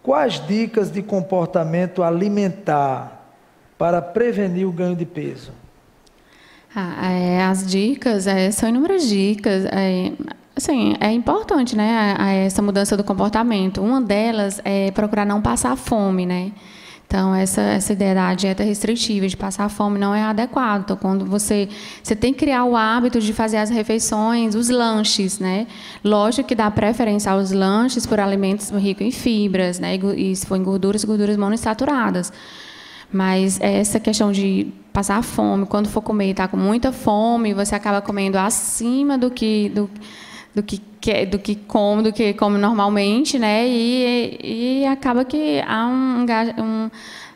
quais dicas de comportamento alimentar para prevenir o ganho de peso? As dicas, são inúmeras dicas. Assim, é importante, né, essa mudança do comportamento. Uma delas é procurar não passar fome, né? Então, essa ideia da dieta restritiva, de passar fome, não é adequado. Então, quando você tem que criar o hábito de fazer as refeições, os lanches, né? Lógico que dá preferência aos lanches por alimentos ricos em fibras, né? E se for em gorduras monoinsaturadas. Mas essa questão de passar fome, quando for comer e está com muita fome, você acaba comendo acima do que come normalmente, né? E acaba que há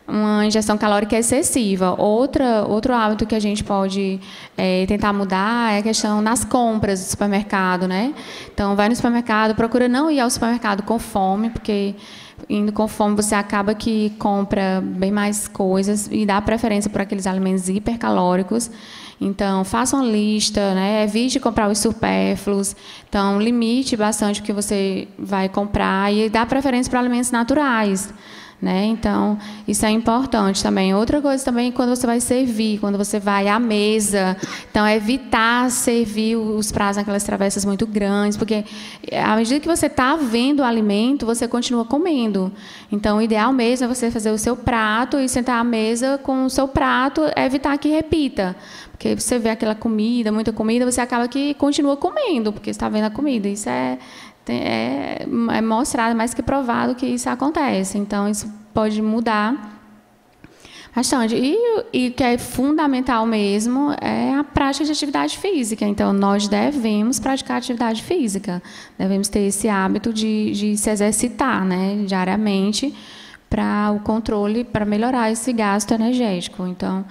uma ingestão calórica excessiva. Outro hábito que a gente pode tentar mudar é a questão das compras do supermercado, né? Então, vai no supermercado, procura não ir ao supermercado com fome, porque indo com fome você acaba que compra bem mais coisas e dá preferência por aqueles alimentos hipercalóricos. Então, faça uma lista, né? Evite comprar os supérfluos. Então, limite bastante o que você vai comprar e dá preferência para alimentos naturais, né? Então, isso é importante também. Outra coisa também é quando você vai servir, quando você vai à mesa. Então, evitar servir os pratos naquelas travessas muito grandes, porque à medida que você está vendo o alimento, você continua comendo. Então, o ideal mesmo é você fazer o seu prato e sentar à mesa com o seu prato, evitar que repita. Porque você vê aquela comida, muita comida, você acaba que continua comendo, porque você está vendo a comida. Isso é mostrado, mais que provado que isso acontece. Então, isso pode mudar bastante. E o que é fundamental mesmo é a prática de atividade física. Então, nós devemos praticar atividade física. Devemos ter esse hábito de se exercitar, né, diariamente, para o controle, para melhorar esse gasto energético. Então,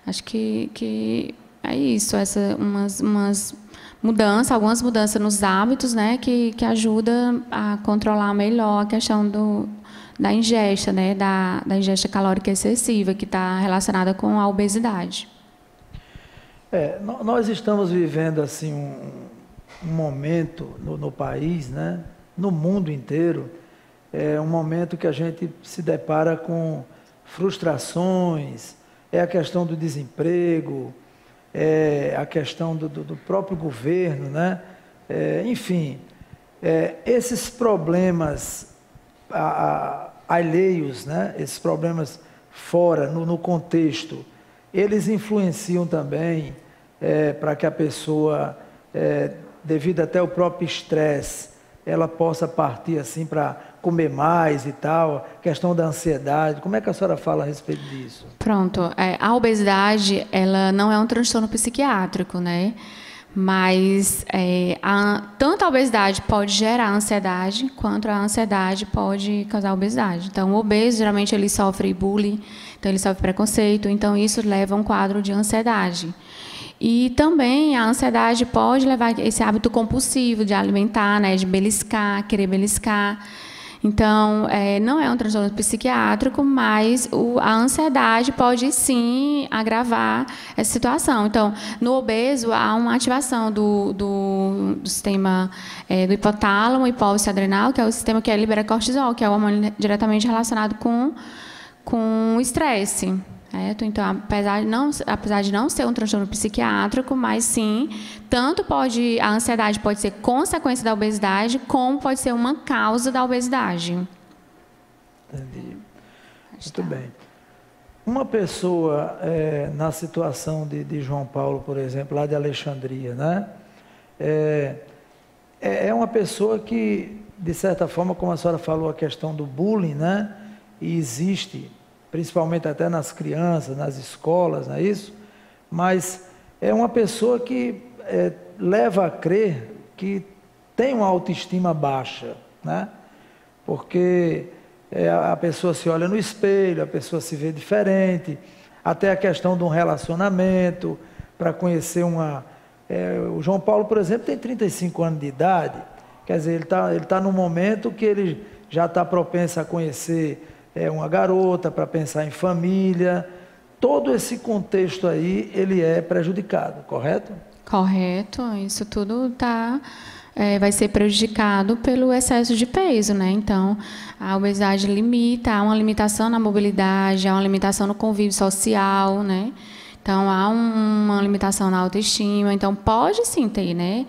acho que é isso, algumas mudanças nos hábitos, né, que ajuda a controlar melhor a questão da ingesta, né, da ingesta calórica excessiva, que está relacionada com a obesidade. Nós estamos vivendo assim um momento no país, né, no mundo inteiro, um momento que a gente se depara com frustrações, a questão do desemprego, a questão do próprio governo, né? enfim, esses problemas alheios, né? Esses problemas fora, no contexto, eles influenciam também para que a pessoa, devido até ao próprio estresse, ela possa partir assim para comer mais e tal, questão da ansiedade. Como é que a senhora fala a respeito disso? Pronto, a obesidade, ela não é um transtorno psiquiátrico, né? Mas tanto a obesidade pode gerar ansiedade, quanto a ansiedade pode causar obesidade. Então, o obeso, geralmente, ele sofre bullying, então ele sofre preconceito, então isso leva a um quadro de ansiedade. E também a ansiedade pode levar a esse hábito compulsivo de alimentar, né, de beliscar, querer beliscar. Então, não é um transtorno psiquiátrico, mas a ansiedade pode, sim, agravar essa situação. Então, no obeso, há uma ativação do sistema do hipotálamo, hipófise adrenal, que é o sistema que libera cortisol, que é o hormônio diretamente relacionado com o estresse. Então, apesar de não ser um transtorno psiquiátrico, mas sim, a ansiedade pode ser consequência da obesidade, como pode ser uma causa da obesidade. Entendi. Muito bem. Uma pessoa, na situação de João Paulo, por exemplo, lá de Alexandria, né? É uma pessoa que, de certa forma, como a senhora falou, a questão do bullying, né? E existe, principalmente até nas crianças, nas escolas, não é isso? Mas é uma pessoa que leva a crer que tem uma autoestima baixa, né? Porque a pessoa se olha no espelho, a pessoa se vê diferente, até a questão de um relacionamento, para conhecer o João Paulo, por exemplo, tem 35 anos de idade, quer dizer, ele tá num momento que ele já está propenso a conhecer uma garota, para pensar em família. Todo esse contexto aí, ele é prejudicado, correto? Correto, isso tudo vai ser prejudicado pelo excesso de peso, né? Então, a obesidade há uma limitação na mobilidade, há uma limitação no convívio social, né? Então, há uma limitação na autoestima. Então, pode sim ter, né?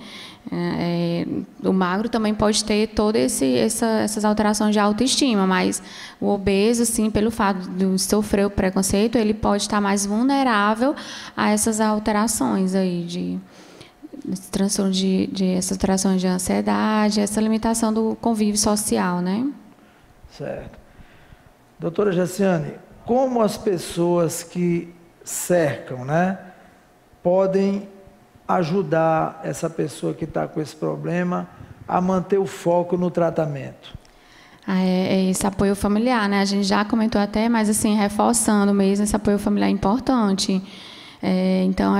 O magro também pode ter todas essas alterações de autoestima, mas o obeso, sim, pelo fato de sofrer o preconceito, ele pode estar mais vulnerável a essas alterações aí essas alterações de ansiedade, essa limitação do convívio social, né? Certo. Doutora Jessiane, como as pessoas que cercam, né, podem ajudar essa pessoa que está com esse problema a manter o foco no tratamento? Esse apoio familiar, né? A gente já comentou até, mas assim, reforçando mesmo, esse apoio familiar é importante. Então,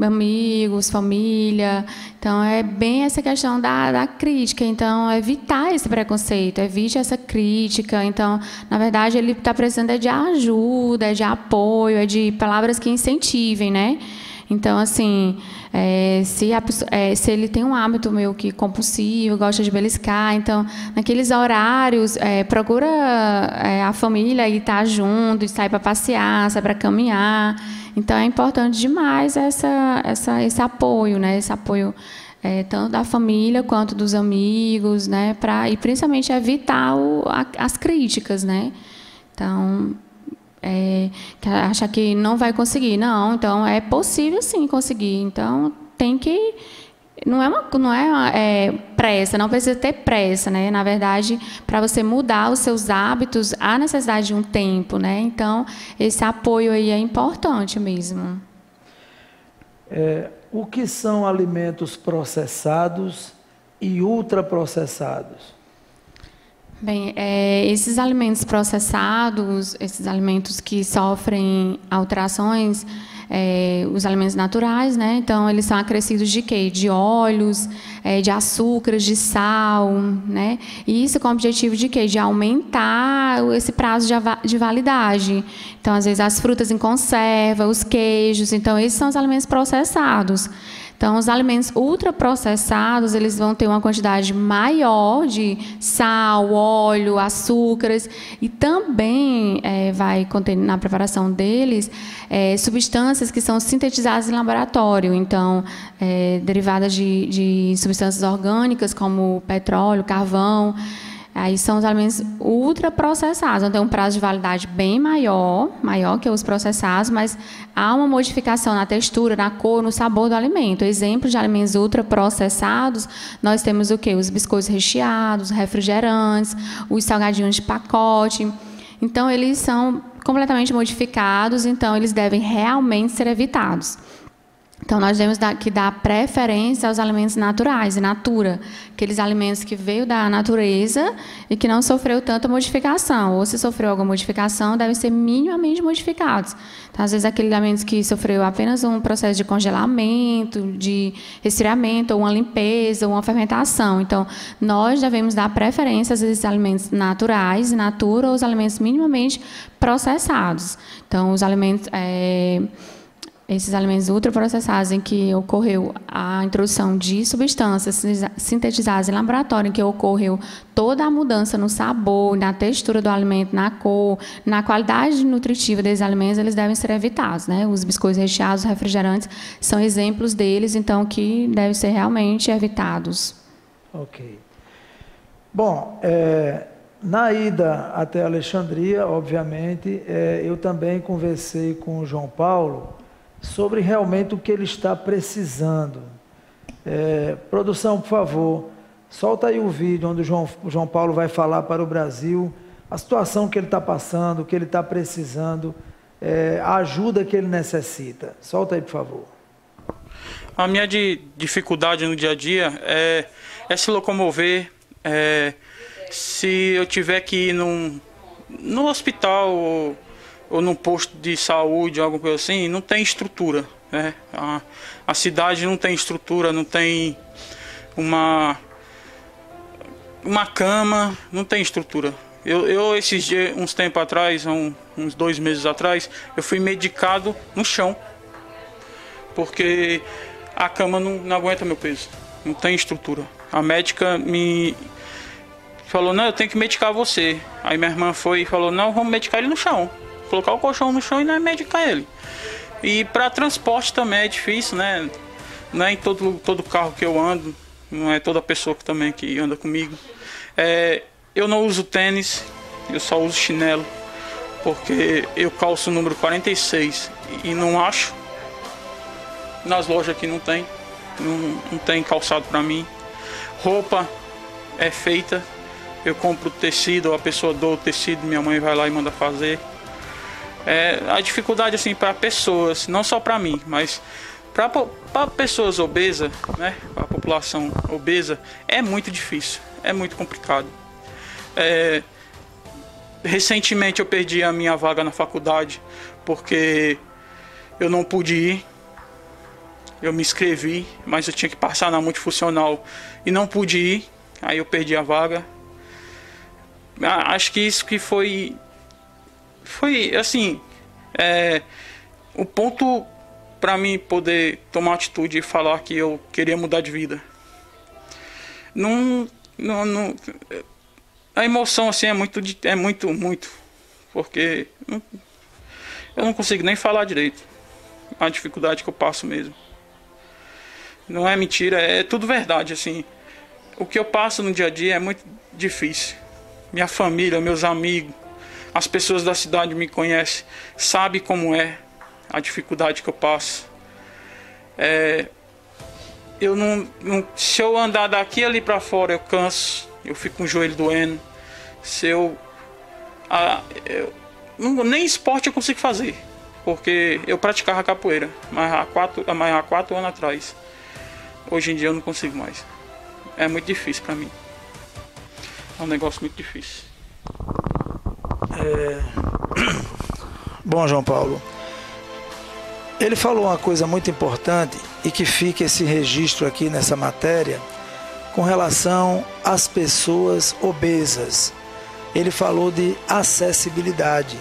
amigos, família. Então, é bem essa questão da crítica. Então, evitar esse preconceito, evite essa crítica. Então, na verdade, ele está precisando de ajuda, de apoio, de palavras que incentivem, né? Então, assim, se ele tem um hábito meio que compulsivo, gosta de beliscar, então, naqueles horários, procura a família e estar junto, sair para passear, sair para caminhar. Então, é importante demais esse apoio, né? Esse apoio tanto da família quanto dos amigos, né? E principalmente evitar as críticas, né? Então, acha que não vai conseguir. Não, então é possível sim conseguir. Então, tem que... Não é pressa, não precisa ter pressa, né? Na verdade, para você mudar os seus hábitos, há necessidade de um tempo, né? Então, esse apoio aí é importante mesmo. O que são alimentos processados e ultraprocessados? Bem, esses alimentos processados, esses alimentos que sofrem alterações, os alimentos naturais, né? Então, eles são acrescidos de quê? De óleos, de açúcares, de sal, né? E isso com o objetivo de quê? De aumentar esse prazo de validade. Então, às vezes, as frutas em conserva, os queijos. Então, esses são os alimentos processados. Então, os alimentos ultraprocessados, eles vão ter uma quantidade maior de sal, óleo, açúcares, e também vai conter na preparação deles substâncias que são sintetizadas em laboratório, então derivadas de substâncias orgânicas como petróleo, carvão. Aí são os alimentos ultraprocessados, então tem um prazo de validade bem maior que os processados, mas há uma modificação na textura, na cor, no sabor do alimento. Exemplos de alimentos ultraprocessados, nós temos o quê? Os biscoitos recheados, refrigerantes, os salgadinhos de pacote. Então, eles são completamente modificados, então eles devem realmente ser evitados. Então, nós temos que dar preferência aos alimentos naturais, in natura, aqueles alimentos que veio da natureza e que não sofreu tanta modificação, ou se sofreu alguma modificação, devem ser minimamente modificados. Então, às vezes, aqueles alimentos que sofreu apenas um processo de congelamento, de resfriamento, ou uma limpeza, ou uma fermentação. Então, nós devemos dar preferência a esses alimentos naturais, in natura, ou os alimentos minimamente processados. Então, os alimentos... esses alimentos ultraprocessados em que ocorreu a introdução de substâncias sintetizadas em laboratório, em que ocorreu toda a mudança no sabor, na textura do alimento, na cor, na qualidade nutritiva desses alimentos, eles devem ser evitados, né? Os biscoitos recheados, os refrigerantes, são exemplos deles, então, que devem ser realmente evitados. Ok. Bom, na ida até Alexandria, obviamente, eu também conversei com o João Paulo sobre realmente o que ele está precisando. Produção, por favor, solta aí o vídeo onde o João Paulo vai falar para o Brasil a situação que ele está passando, o que ele está precisando, a ajuda que ele necessita. Solta aí, por favor. A minha dificuldade no dia a dia é se locomover. Se eu tiver que ir no hospital ou num posto de saúde, alguma coisa assim, não tem estrutura, né? A cidade não tem estrutura, não tem uma cama, não tem estrutura. Eu esses dias, uns tempos atrás, uns 2 meses atrás, eu fui medicado no chão, porque a cama não aguenta meu peso, não tem estrutura. A médica me falou, não, eu tenho que medicar você. Aí minha irmã foi e falou, não, vamos medicar ele no chão. Colocar o colchão no chão e não é medicar ele. E para transporte também é difícil, né? Não é em todo carro que eu ando, não é toda pessoa que anda comigo. Eu não uso tênis, eu só uso chinelo, porque eu calço o número 46 e não acho. Nas lojas aqui não tem calçado para mim. Roupa é feita, eu compro tecido, ou a pessoa doa o tecido, minha mãe vai lá e manda fazer. A dificuldade assim para pessoas, não só para mim, mas para pessoas obesas, né, para a população obesa, é muito difícil, é muito complicado. Recentemente eu perdi a minha vaga na faculdade porque eu não pude ir. Eu me inscrevi, mas eu tinha que passar na multifuncional e não pude ir, aí eu perdi a vaga. Acho que isso que foi assim, o ponto para mim poder tomar atitude e falar que eu queria mudar de vida. A emoção assim é muito, porque eu não consigo nem falar direito. A dificuldade que eu passo mesmo. Não é mentira, é tudo verdade, assim. O que eu passo no dia a dia é muito difícil. Minha família, meus amigos, as pessoas da cidade me conhecem, sabem como é a dificuldade que eu passo. Se eu andar daqui ali para fora, eu canso, eu fico com o joelho doendo. Nem esporte eu consigo fazer, porque eu praticava capoeira, mas há 4 anos atrás. Hoje em dia eu não consigo mais. É muito difícil para mim. É um negócio muito difícil. Bom, João Paulo, ele falou uma coisa muito importante e que fica esse registro aqui nessa matéria com relação às pessoas obesas. Ele falou de acessibilidade,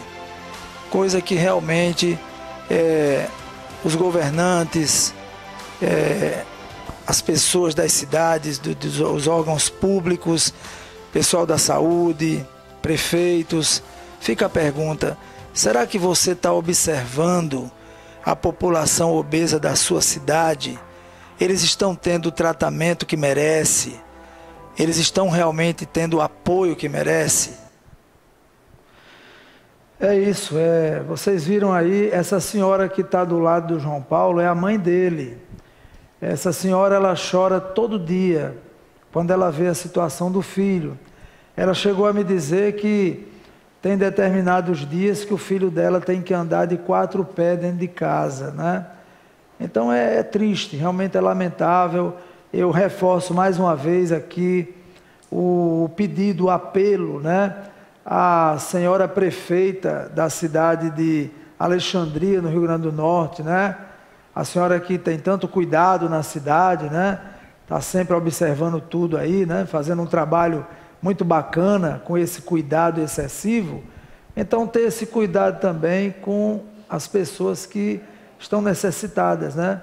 coisa que realmente os governantes as pessoas das cidades, dos órgãos públicos, pessoal da saúde, prefeitos. Fica a pergunta: será que você está observando a população obesa da sua cidade? Eles estão tendo o tratamento que merece? Eles estão realmente tendo o apoio que merece? É isso, vocês viram aí, essa senhora que está do lado do João Paulo é a mãe dele. Essa senhora, ela chora todo dia quando ela vê a situação do filho. Ela chegou a me dizer que tem determinados dias que o filho dela tem que andar de 4 pés dentro de casa, né? Então é triste, realmente é lamentável. Eu reforço mais uma vez aqui o pedido, o apelo, né? A senhora prefeita da cidade de Alexandria, no Rio Grande do Norte, né? A senhora que tem tanto cuidado na cidade, né? Está sempre observando tudo aí, né? Fazendo um trabalho muito bacana com esse cuidado excessivo. Então, ter esse cuidado também com as pessoas que estão necessitadas, né?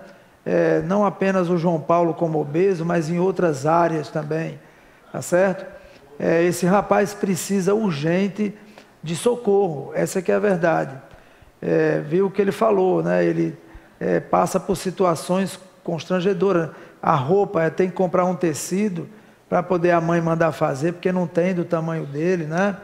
Não apenas o João Paulo como obeso, mas em outras áreas também, tá certo? Esse rapaz precisa urgente de socorro, essa que é a verdade. Viu o que ele falou, né? Ele passa por situações constrangedoras. A roupa, tem que comprar um tecido para poder a mãe mandar fazer, porque não tem do tamanho dele, né?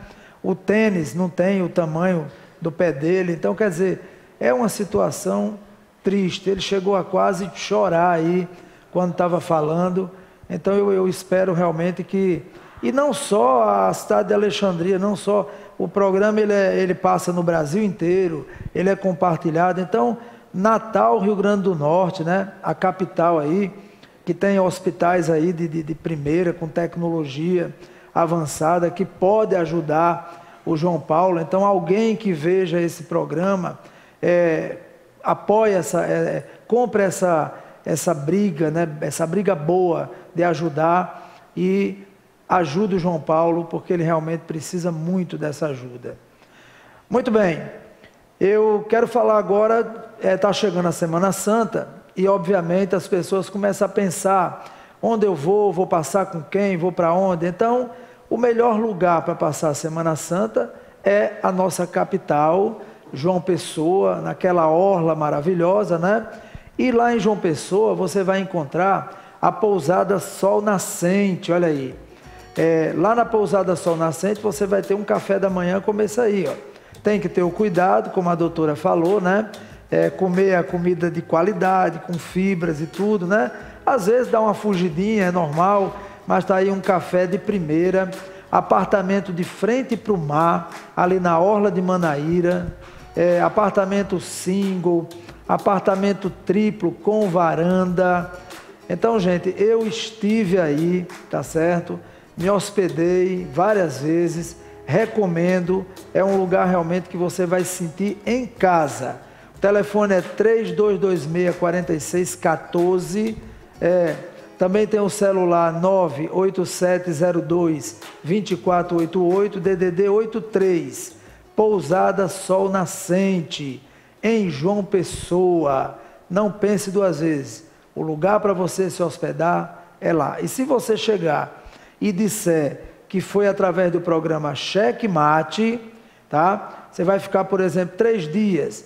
O tênis não tem o tamanho do pé dele. Então, quer dizer, é uma situação triste. Ele chegou a quase chorar aí quando estava falando. Então eu espero realmente que... E não só a cidade de Alexandria, não só o programa, ele passa no Brasil inteiro, ele é compartilhado. Então, Natal, Rio Grande do Norte, né? A capital aí, que tem hospitais aí de primeira, com tecnologia avançada, que pode ajudar o João Paulo. Então, alguém que veja esse programa, apoie compre essa briga, né? Essa briga boa de ajudar e ajude o João Paulo, porque ele realmente precisa muito dessa ajuda. Muito bem, eu quero falar agora, está chegando a Semana Santa, e obviamente as pessoas começam a pensar, onde eu vou passar com quem, vou para onde? Então, o melhor lugar para passar a Semana Santa é a nossa capital, João Pessoa, naquela orla maravilhosa, né? E lá em João Pessoa você vai encontrar a pousada Sol Nascente, olha aí. Lá na pousada Sol Nascente você vai ter um café da manhã como esse aí, ó. Tem que ter o cuidado, como a doutora falou, né? Comer a comida de qualidade, com fibras e tudo, né? Às vezes dá uma fugidinha, é normal, mas tá aí um café de primeira, apartamento de frente para o mar, ali na orla de Manaíra, apartamento single, apartamento triplo com varanda. Então, gente, eu estive aí, tá certo? Me hospedei várias vezes, recomendo, é um lugar realmente que você vai se sentir em casa. O telefone é 3226-4614, também tem o celular 98702-2488, DDD 83, Pousada Sol Nascente, em João Pessoa. Não pense duas vezes, o lugar para você se hospedar é lá. E se você chegar e disser que foi através do programa Cheque Mate, tá? Você vai ficar, por exemplo, 3 dias,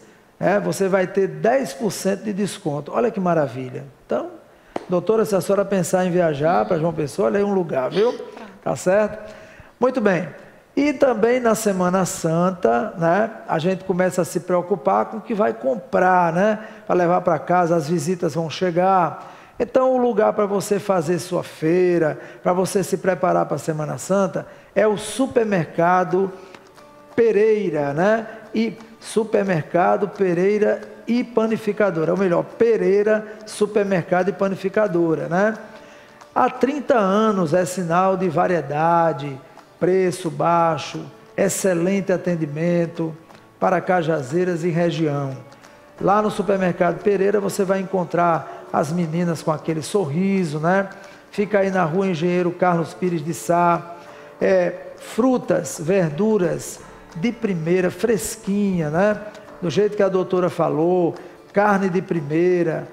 você vai ter 10% de desconto. Olha que maravilha. Então, doutora, se a senhora pensar em viajar para João Pessoa, olha aí um lugar, viu? Tá certo? Muito bem. E também na Semana Santa, né? A gente começa a se preocupar com o que vai comprar, né? Para levar para casa, as visitas vão chegar. Então, o lugar para você fazer sua feira, para você se preparar para a Semana Santa, é o Supermercado Pereira, né? E Supermercado Pereira e Panificadora, ou melhor, Pereira Supermercado e Panificadora, né? Há 30 anos é sinal de variedade, preço baixo, excelente atendimento para Cajazeiras e região. Lá no Supermercado Pereira você vai encontrar as meninas com aquele sorriso, né? Fica aí na rua Engenheiro Carlos Pires de Sá. Frutas, verduras de primeira, fresquinha, né? Do jeito que a doutora falou, carne de primeira,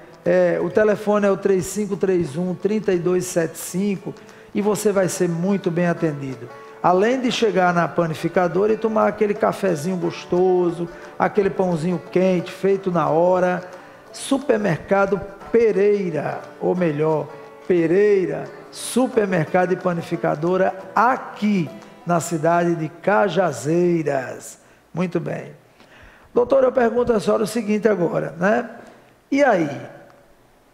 O telefone é o 3531-3275 e você vai ser muito bem atendido. Além de chegar na panificadora e tomar aquele cafezinho gostoso, aquele pãozinho quente, feito na hora, Supermercado Pereira, ou melhor, Pereira, supermercado e panificadora aqui na cidade de Cajazeiras. Muito bem. Doutor, eu pergunto a senhora o seguinte agora, né? E aí,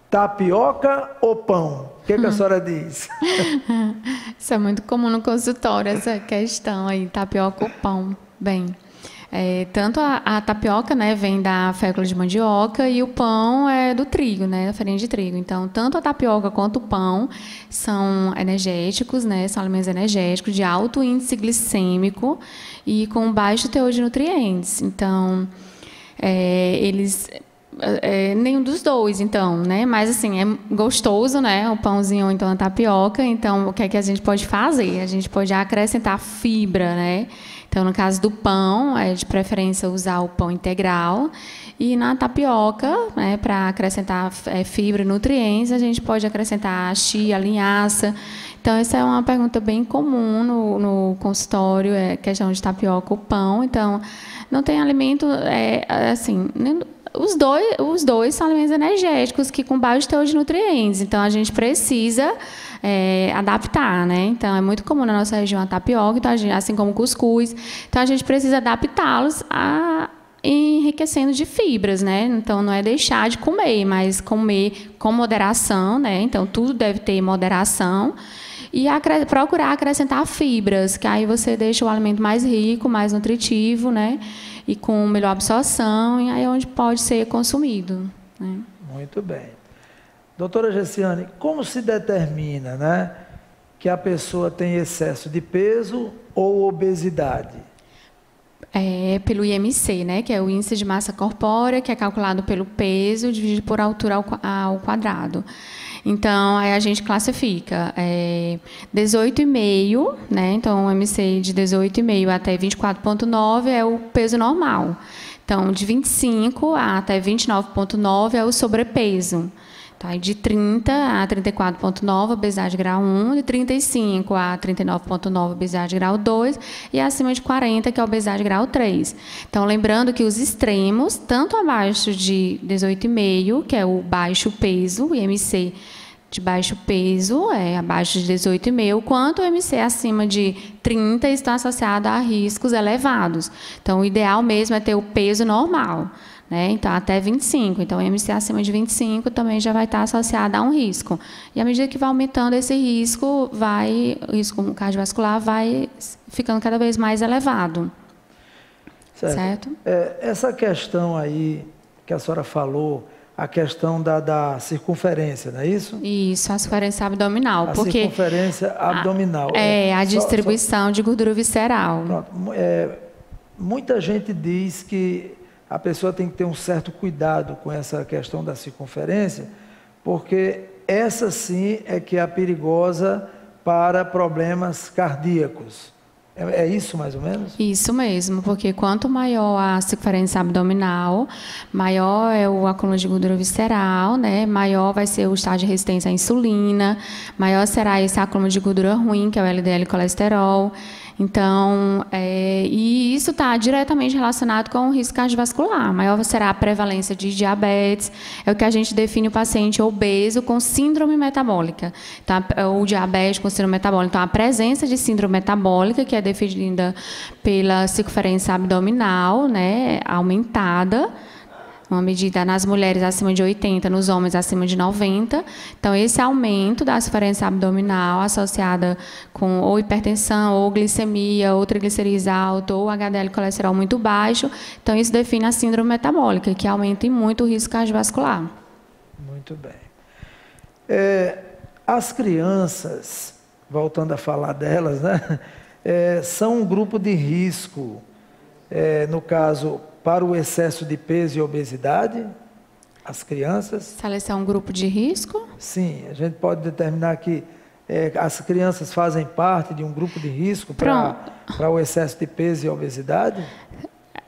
tapioca ou pão? O que a senhora diz? Isso é muito comum no consultório, essa questão aí, tapioca ou pão. Bem, tanto a tapioca, né, vem da fécula de mandioca e o pão é do trigo, né, da farinha de trigo. Então, tanto a tapioca quanto o pão são energéticos, né, são alimentos energéticos de alto índice glicêmico e com baixo teor de nutrientes. Então, nenhum dos dois, então, né? Mas assim, é gostoso, né? O pãozinho ou então a tapioca. Então, o que é que a gente pode fazer? A gente pode acrescentar fibra, né? Então, no caso do pão, é de preferência usar o pão integral. E na tapioca, né, para acrescentar fibra e nutrientes, a gente pode acrescentar chia, linhaça. Então, essa é uma pergunta bem comum no consultório, questão de tapioca ou pão. Então, não tem alimento, assim... Os dois são alimentos energéticos que com baixo teor de nutrientes. Então, a gente precisa adaptar, né? Então, é muito comum na nossa região a tapioca, então, assim como o cuscuz. Então, a gente precisa adaptá-los enriquecendo de fibras, né? Então, não é deixar de comer, mas comer com moderação, né? Então, tudo deve ter moderação. E procurar acrescentar fibras, que aí você deixa o alimento mais rico, mais nutritivo, né? E com melhor absorção, e aí é onde pode ser consumido, né? Muito bem. Doutora Gessiane, como se determina, né, que a pessoa tem excesso de peso ou obesidade? Pelo IMC, né, que é o índice de massa corpórea, que é calculado pelo peso dividido por altura ao quadrado. Então, aí a gente classifica 18,5, né? Então, o MC de 18,5 até 24,9 é o peso normal. Então, de 25 até 29,9 é o sobrepeso. Tá? De 30 a 34,9, obesidade grau 1, de 35 a 39,9, obesidade grau 2, e acima de 40, que é a obesidade grau 3. Então, lembrando que os extremos, tanto abaixo de 18,5, que é o baixo peso, o IMC de baixo peso, abaixo de 18,5, quanto o IMC acima de 30 estão associados a riscos elevados. Então, o ideal mesmo é ter o peso normal, né? Então, até 25. Então, o IMC acima de 25 também já vai estar associado a um risco. E à medida que vai aumentando esse risco, o risco cardiovascular vai ficando cada vez mais elevado. Certo? Essa questão aí que a senhora falou, a questão da circunferência, não é isso? Isso, a circunferência abdominal. A circunferência abdominal. A distribuição de gordura visceral. Pronto. Muita gente diz que a pessoa tem que ter um certo cuidado com essa questão da circunferência, porque essa sim é que é a perigosa para problemas cardíacos. É isso mais ou menos? Isso mesmo, porque quanto maior a circunferência abdominal, maior é o acúmulo de gordura visceral, né? Maior vai ser o estado de resistência à insulina, maior será esse acúmulo de gordura ruim, que é o LDL colesterol. Então, e isso está diretamente relacionado com o risco cardiovascular. Maior será a prevalência de diabetes, é o que a gente define o paciente obeso com síndrome metabólica. Então, o diabetes com síndrome metabólica. Então, a presença de síndrome metabólica, que é definida pela circunferência abdominal, né, aumentada, uma medida nas mulheres acima de 80, nos homens acima de 90. Então, esse aumento da circunferência abdominal associada com ou hipertensão, ou glicemia, ou triglicerídeos alto, ou HDL colesterol muito baixo. Então, isso define a síndrome metabólica, que aumenta em muito o risco cardiovascular. Muito bem. As crianças, voltando a falar delas, né, são um grupo de risco, no caso, para o excesso de peso e obesidade, as crianças. Se elas são um grupo de risco? Sim, a gente pode determinar que as crianças fazem parte de um grupo de risco para o excesso de peso e obesidade?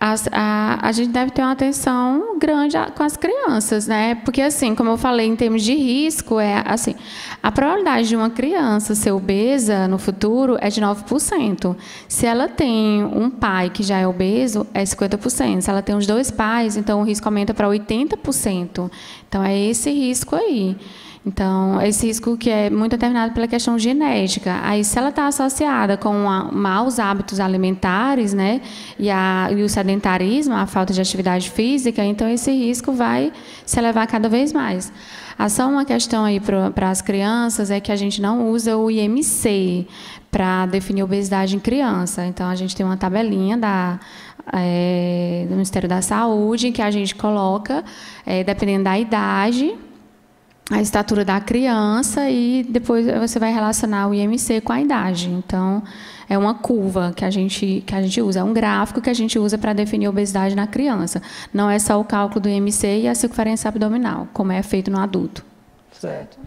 A gente deve ter uma atenção grande com as crianças, né? Porque, assim, como eu falei, em termos de risco, assim, a probabilidade de uma criança ser obesa no futuro é de 9%. Se ela tem um pai que já é obeso, é 50%. Se ela tem os 2 pais, então o risco aumenta para 80%. Então, é esse risco aí. Então, esse risco que é muito determinado pela questão genética. Aí, se ela está associada com maus hábitos alimentares, né, e o sedentarismo, a falta de atividade física, então esse risco vai se elevar cada vez mais. Só uma questão aí para as crianças é que a gente não usa o IMC para definir obesidade em criança. Então, a gente tem uma tabelinha do Ministério da Saúde que a gente coloca, dependendo da idade, a estatura da criança, e depois você vai relacionar o IMC com a idade. Então, é uma curva que a gente usa, é um gráfico que a gente usa para definir a obesidade na criança. Não é só o cálculo do IMC e a circunferência abdominal, como é feito no adulto. Certo.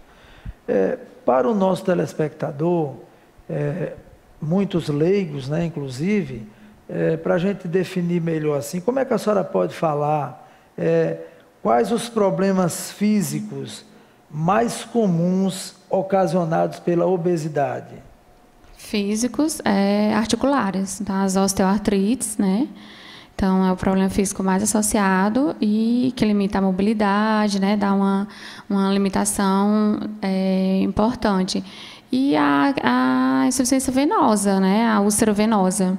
Para o nosso telespectador, muitos leigos, né, inclusive, para a gente definir melhor assim, como é que a senhora pode falar quais os problemas físicos mais comuns ocasionados pela obesidade? Físicos, articulares, tá? As osteoartrites, né? Então, é o problema físico mais associado e que limita a mobilidade, né? Dá uma limitação importante. E a insuficiência venosa, né? A úlcera venosa.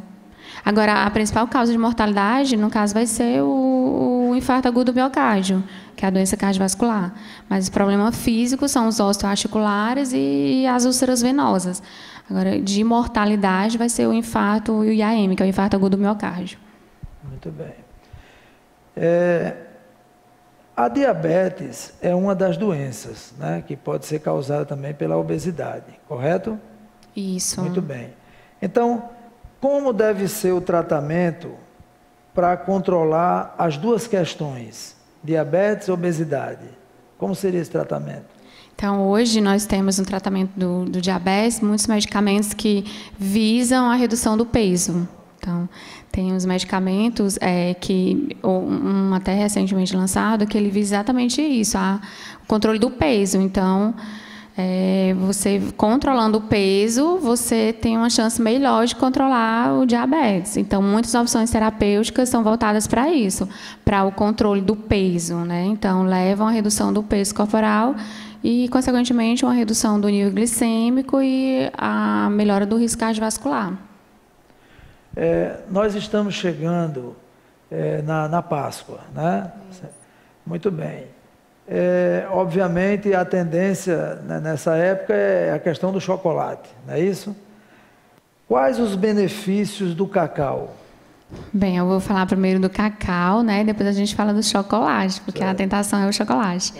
Agora, a principal causa de mortalidade, no caso, vai ser o infarto agudo do miocárdio, que é a doença cardiovascular. Mas o problema físico são os osteoarticulares e as úlceras venosas. Agora, de mortalidade, vai ser o infarto e o IAM, que é o infarto agudo do miocárdio. Muito bem. A diabetes é uma das doenças, né, que pode ser causada também pela obesidade, correto? Isso. Muito bem. Então, como deve ser o tratamento para controlar as duas questões, diabetes e obesidade? Como seria esse tratamento? Então, hoje nós temos no tratamento do diabetes muitos medicamentos que visam a redução do peso. Então, tem os medicamentos um até recentemente lançado, que ele visa exatamente isso, o controle do peso. Então, você controlando o peso, você tem uma chance melhor de controlar o diabetes. Então, muitas opções terapêuticas são voltadas para isso, para o controle do peso, né? Então, levam à redução do peso corporal e, consequentemente, uma redução do nível glicêmico e a melhora do risco cardiovascular. Nós estamos chegando na Páscoa, né? Muito bem. Obviamente, a tendência, né, nessa época é a questão do chocolate, não é isso? Quais os benefícios do cacau? Bem, eu vou falar primeiro do cacau, né? Depois a gente fala do chocolate, porque a tentação é o chocolate.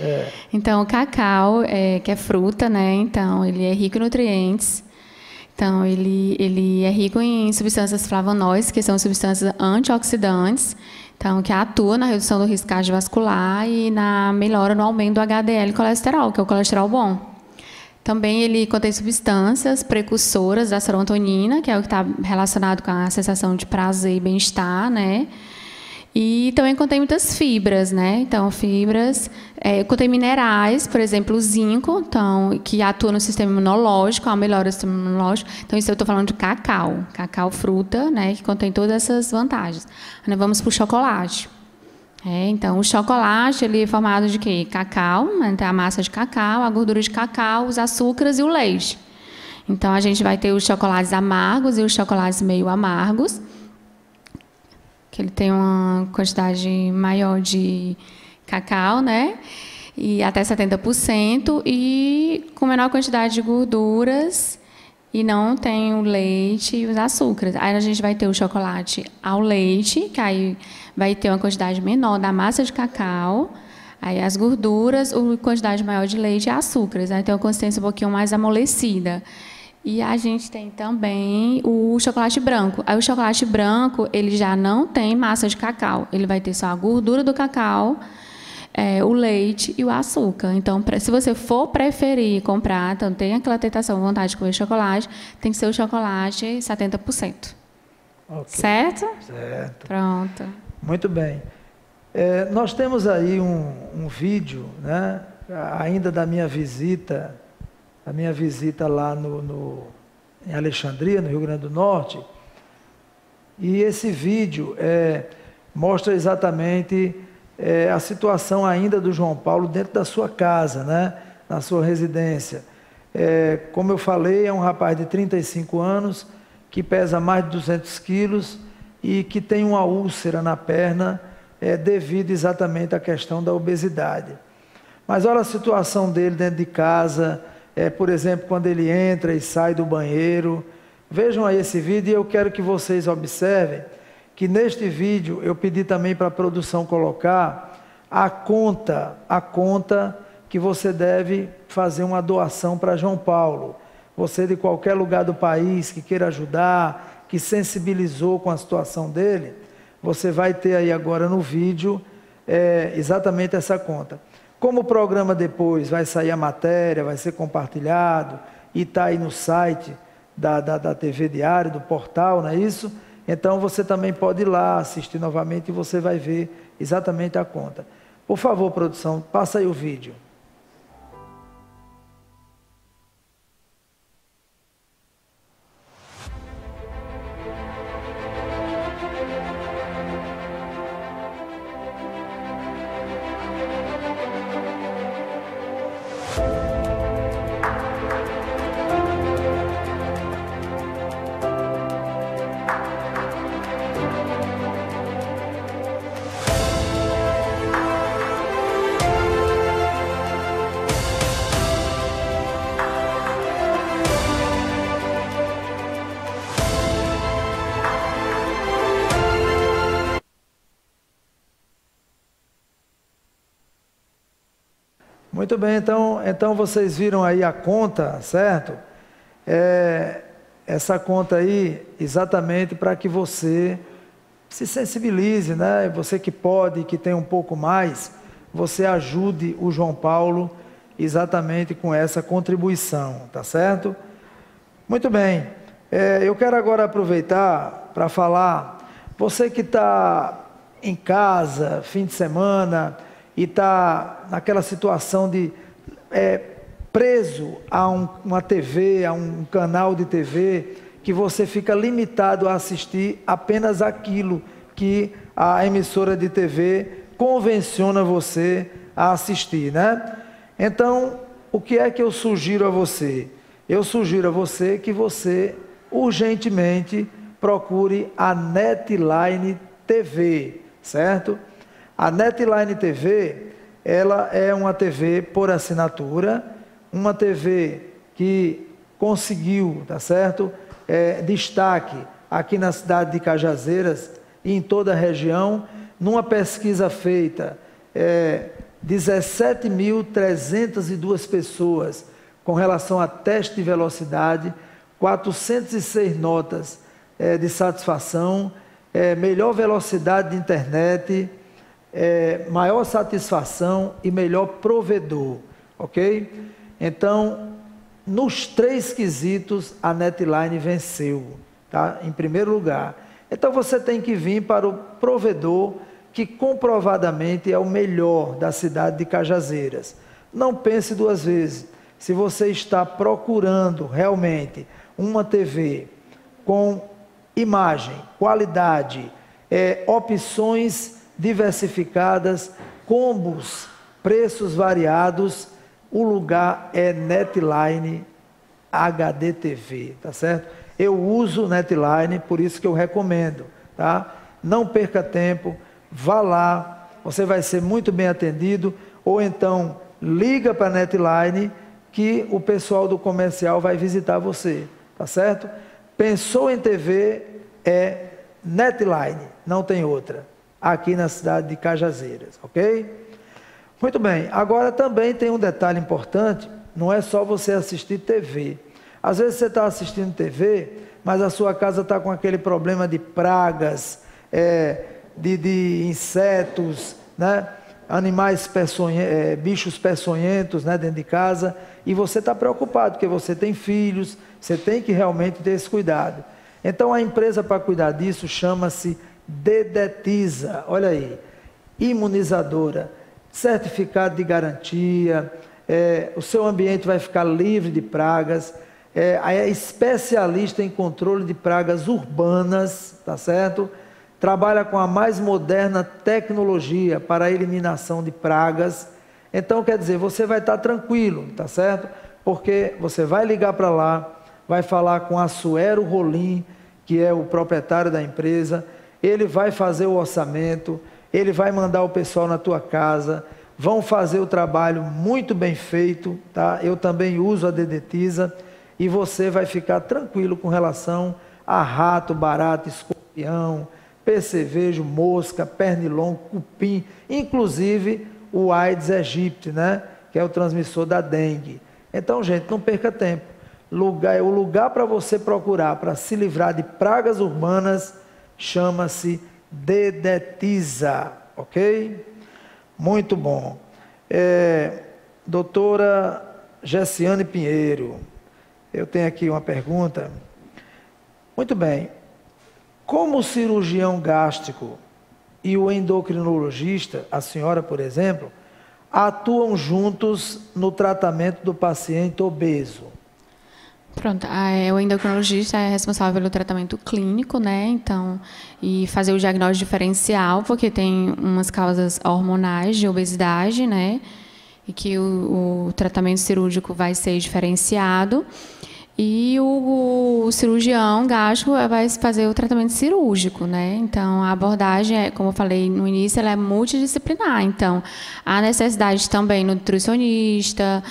Então, o cacau, que é fruta, né? Então, ele é rico em nutrientes. Então, ele é rico em substâncias flavonoides, que são substâncias antioxidantes, então, que atuam na redução do risco cardiovascular e na melhora no aumento do HDL colesterol, que é o colesterol bom. Também ele contém substâncias precursoras da serotonina, que é o que está relacionado com a sensação de prazer e bem-estar, né? E também contém muitas fibras, né? Então, fibras, contém minerais, por exemplo, o zinco, então, que atua no sistema imunológico, a melhora do sistema imunológico. Então, isso eu estou falando de cacau. Cacau, fruta, né? Que contém todas essas vantagens. Nós vamos para o chocolate. Então, o chocolate, ele é formado de quê? Cacau, né? Tem a massa de cacau, a gordura de cacau, os açúcares e o leite. Então, a gente vai ter os chocolates amargos e os chocolates meio amargos, que ele tem uma quantidade maior de cacau, né? E até 70%, e com menor quantidade de gorduras, e não tem o leite e os açúcares. Aí a gente vai ter o chocolate ao leite, que aí vai ter uma quantidade menor da massa de cacau, aí as gorduras, uma quantidade maior de leite e açúcares. Aí tem uma consistência um pouquinho mais amolecida. E a gente tem também o chocolate branco. Aí o chocolate branco, ele já não tem massa de cacau. Ele vai ter só a gordura do cacau, o leite e o açúcar. Então, se você for preferir comprar, então tem aquela tentação, vontade de comer chocolate, tem que ser o chocolate 70%. Okay. Certo? Certo. Pronto. Muito bem. Nós temos aí um vídeo, né, ainda da minha visita lá em Alexandria, no Rio Grande do Norte, e esse vídeo mostra exatamente a situação ainda do João Paulo dentro da sua casa, né, na sua residência. Como eu falei, é um rapaz de 35 anos, que pesa mais de 200 quilos e que tem uma úlcera na perna, devido exatamente à questão da obesidade. Mas olha a situação dele dentro de casa, por exemplo, quando ele entra e sai do banheiro. Vejam aí esse vídeo e eu quero que vocês observem que neste vídeo eu pedi também para a produção colocar a conta que você deve fazer uma doação para João Paulo. Você de qualquer lugar do país que queira ajudar, que sensibilizou com a situação dele, você vai ter aí agora no vídeo exatamente essa conta. Como o programa depois vai sair a matéria, vai ser compartilhado e está aí no site da TV Diário, do portal, não é isso? Então você também pode ir lá assistir novamente e você vai ver exatamente a conta. Por favor, produção, passa aí o vídeo. Muito bem, então vocês viram aí a conta, certo? Essa conta aí, exatamente para que você se sensibilize, né? Você que pode, que tem um pouco mais, você ajude o João Paulo exatamente com essa contribuição, tá certo? Muito bem, eu quero agora aproveitar para falar, você que está em casa, fim de semana, e está naquela situação de preso a uma TV, a um canal de TV, que você fica limitado a assistir apenas aquilo que a emissora de TV convenciona você a assistir, né? Então, o que é que eu sugiro a você? Eu sugiro a você que você urgentemente procure a Netline TV, certo? A Netline TV, ela é uma TV por assinatura, uma TV que conseguiu, tá certo? Destaque aqui na cidade de Cajazeiras e em toda a região, numa pesquisa feita, 17.302 pessoas com relação a teste de velocidade, 406 notas de satisfação, melhor velocidade de internet, maior satisfação e melhor provedor, ok? Então, nos 3 quesitos, a Netline venceu, tá? Em primeiro lugar. Então, você tem que vir para o provedor que comprovadamente é o melhor da cidade de Cajazeiras. Não pense 2 vezes. Se você está procurando realmente uma TV com imagem, qualidade, opções diversificadas, combos, preços variados, o lugar é Netline HD TV, tá certo? Eu uso Netline, por isso que eu recomendo, tá? Não perca tempo, vá lá, você vai ser muito bem atendido, ou então liga para a Netline que o pessoal do comercial vai visitar você, tá certo? Pensou em TV, é Netline, não tem outra, aqui na cidade de Cajazeiras, ok? Muito bem, agora também tem um detalhe importante, não é só você assistir TV. Às vezes você está assistindo TV, mas a sua casa está com aquele problema de pragas, de insetos, né? Animais bichos peçonhentos, né? Dentro de casa, e você está preocupado, porque você tem filhos, você tem que realmente ter esse cuidado. Então a empresa para cuidar disso chama-se Dedetiza, olha aí, imunizadora, certificado de garantia, o seu ambiente vai ficar livre de pragas, é especialista em controle de pragas urbanas, tá certo? Trabalha com a mais moderna tecnologia para a eliminação de pragas. Então, quer dizer, você vai estar tranquilo, tá certo? Porque você vai ligar para lá, vai falar com a Suero Rolim, que é o proprietário da empresa, ele vai fazer o orçamento, ele vai mandar o pessoal na tua casa, vão fazer o trabalho muito bem feito, tá? Eu também uso a Dedetiza e você vai ficar tranquilo com relação a rato, barata, escorpião, percevejo, mosca, pernilongo, cupim, inclusive o Aedes aegypti, né? Que é o transmissor da dengue. Então, gente, não perca tempo. O lugar para você procurar para se livrar de pragas urbanas chama-se Dedetiza, ok? Muito bom. Doutora Gessiane Pinheiro, eu tenho aqui uma pergunta. Muito bem. Como o cirurgião gástrico e o endocrinologista, a senhora, por exemplo, atuam juntos no tratamento do paciente obeso? Pronto, o endocrinologista é responsável pelo tratamento clínico, né? Então, e fazer o diagnóstico diferencial, porque tem umas causas hormonais de obesidade, né? E que o tratamento cirúrgico vai ser diferenciado. E o cirurgião gástrico vai fazer o tratamento cirúrgico, né? Então, a abordagem, como eu falei no início, ela é multidisciplinar. Então, há necessidade também do nutricionista,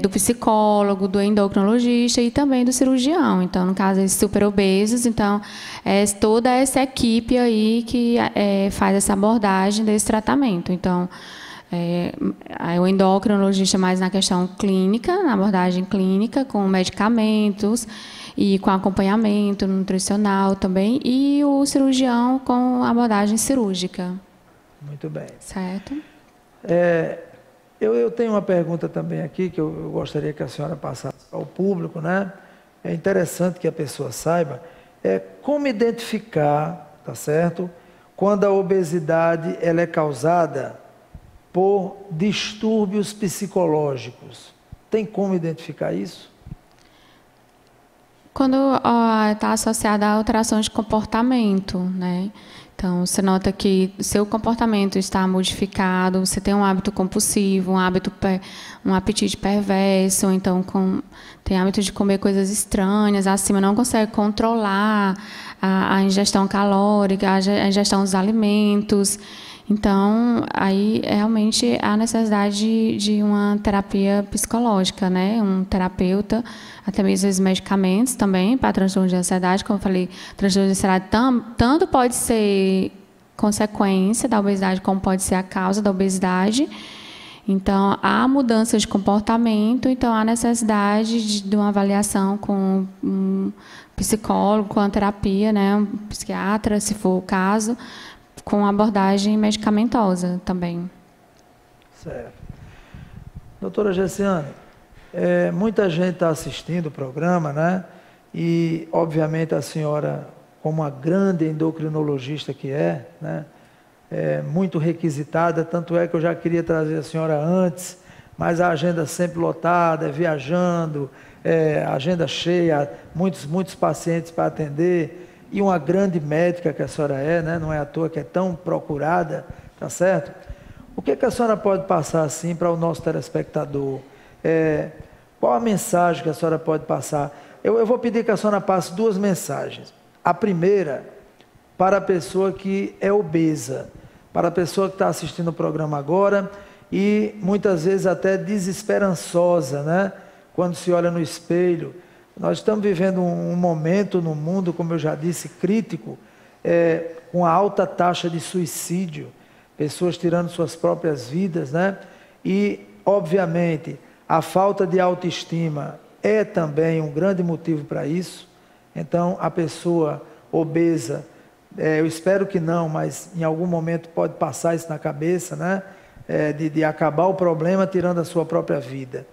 do psicólogo, do endocrinologista e também do cirurgião. Então, no caso, esses super obesos, então, é toda essa equipe aí que faz essa abordagem desse tratamento. Então, o endocrinologista mais na questão clínica, na abordagem clínica, com medicamentos e com acompanhamento nutricional também, e o cirurgião com abordagem cirúrgica. Muito bem. Certo. Eu tenho uma pergunta também aqui, que eu gostaria que a senhora passasse ao público, né? É interessante que a pessoa saiba como identificar, tá certo? Quando a obesidade ela é causada por distúrbios psicológicos. Tem como identificar isso? Quando está associada a alterações de comportamento, né? Então, você nota que seu comportamento está modificado, você tem um hábito compulsivo, um apetite perverso, então tem hábito de comer coisas estranhas, acima não consegue controlar a ingestão calórica, a ingestão dos alimentos. Então, aí realmente há necessidade de uma terapia psicológica, né? Um terapeuta, até mesmo os medicamentos também para transtorno de ansiedade. Como eu falei, transtorno de ansiedade tanto pode ser consequência da obesidade, como pode ser a causa da obesidade. Então, há mudança de comportamento, então há necessidade de uma avaliação com um psicólogo, com a terapia, né? Um psiquiatra, se for o caso, com abordagem medicamentosa também. Certo. Doutora Gessiane, muita gente está assistindo o programa, né? E, obviamente, a senhora, como uma grande endocrinologista que né? Muito requisitada, tanto é que eu já queria trazer a senhora antes, mas a agenda sempre lotada, viajando, agenda cheia, muitos pacientes para atender, e uma grande médica que a senhora né? Não é à toa que é tão procurada, tá certo? O que a senhora pode passar assim para o nosso telespectador? Qual a mensagem que a senhora pode passar? Eu vou pedir que a senhora passe duas mensagens. A primeira, para a pessoa que é obesa, para a pessoa que está assistindo o programa agora e muitas vezes até desesperançosa, né? Quando se olha no espelho. Nós estamos vivendo um momento no mundo, como eu já disse, crítico, com alta taxa de suicídio, pessoas tirando suas próprias vidas, né? E, obviamente, a falta de autoestima é também um grande motivo para isso. Então, a pessoa obesa, eu espero que não, mas em algum momento pode passar isso na cabeça, né? De acabar o problema tirando a sua própria vida.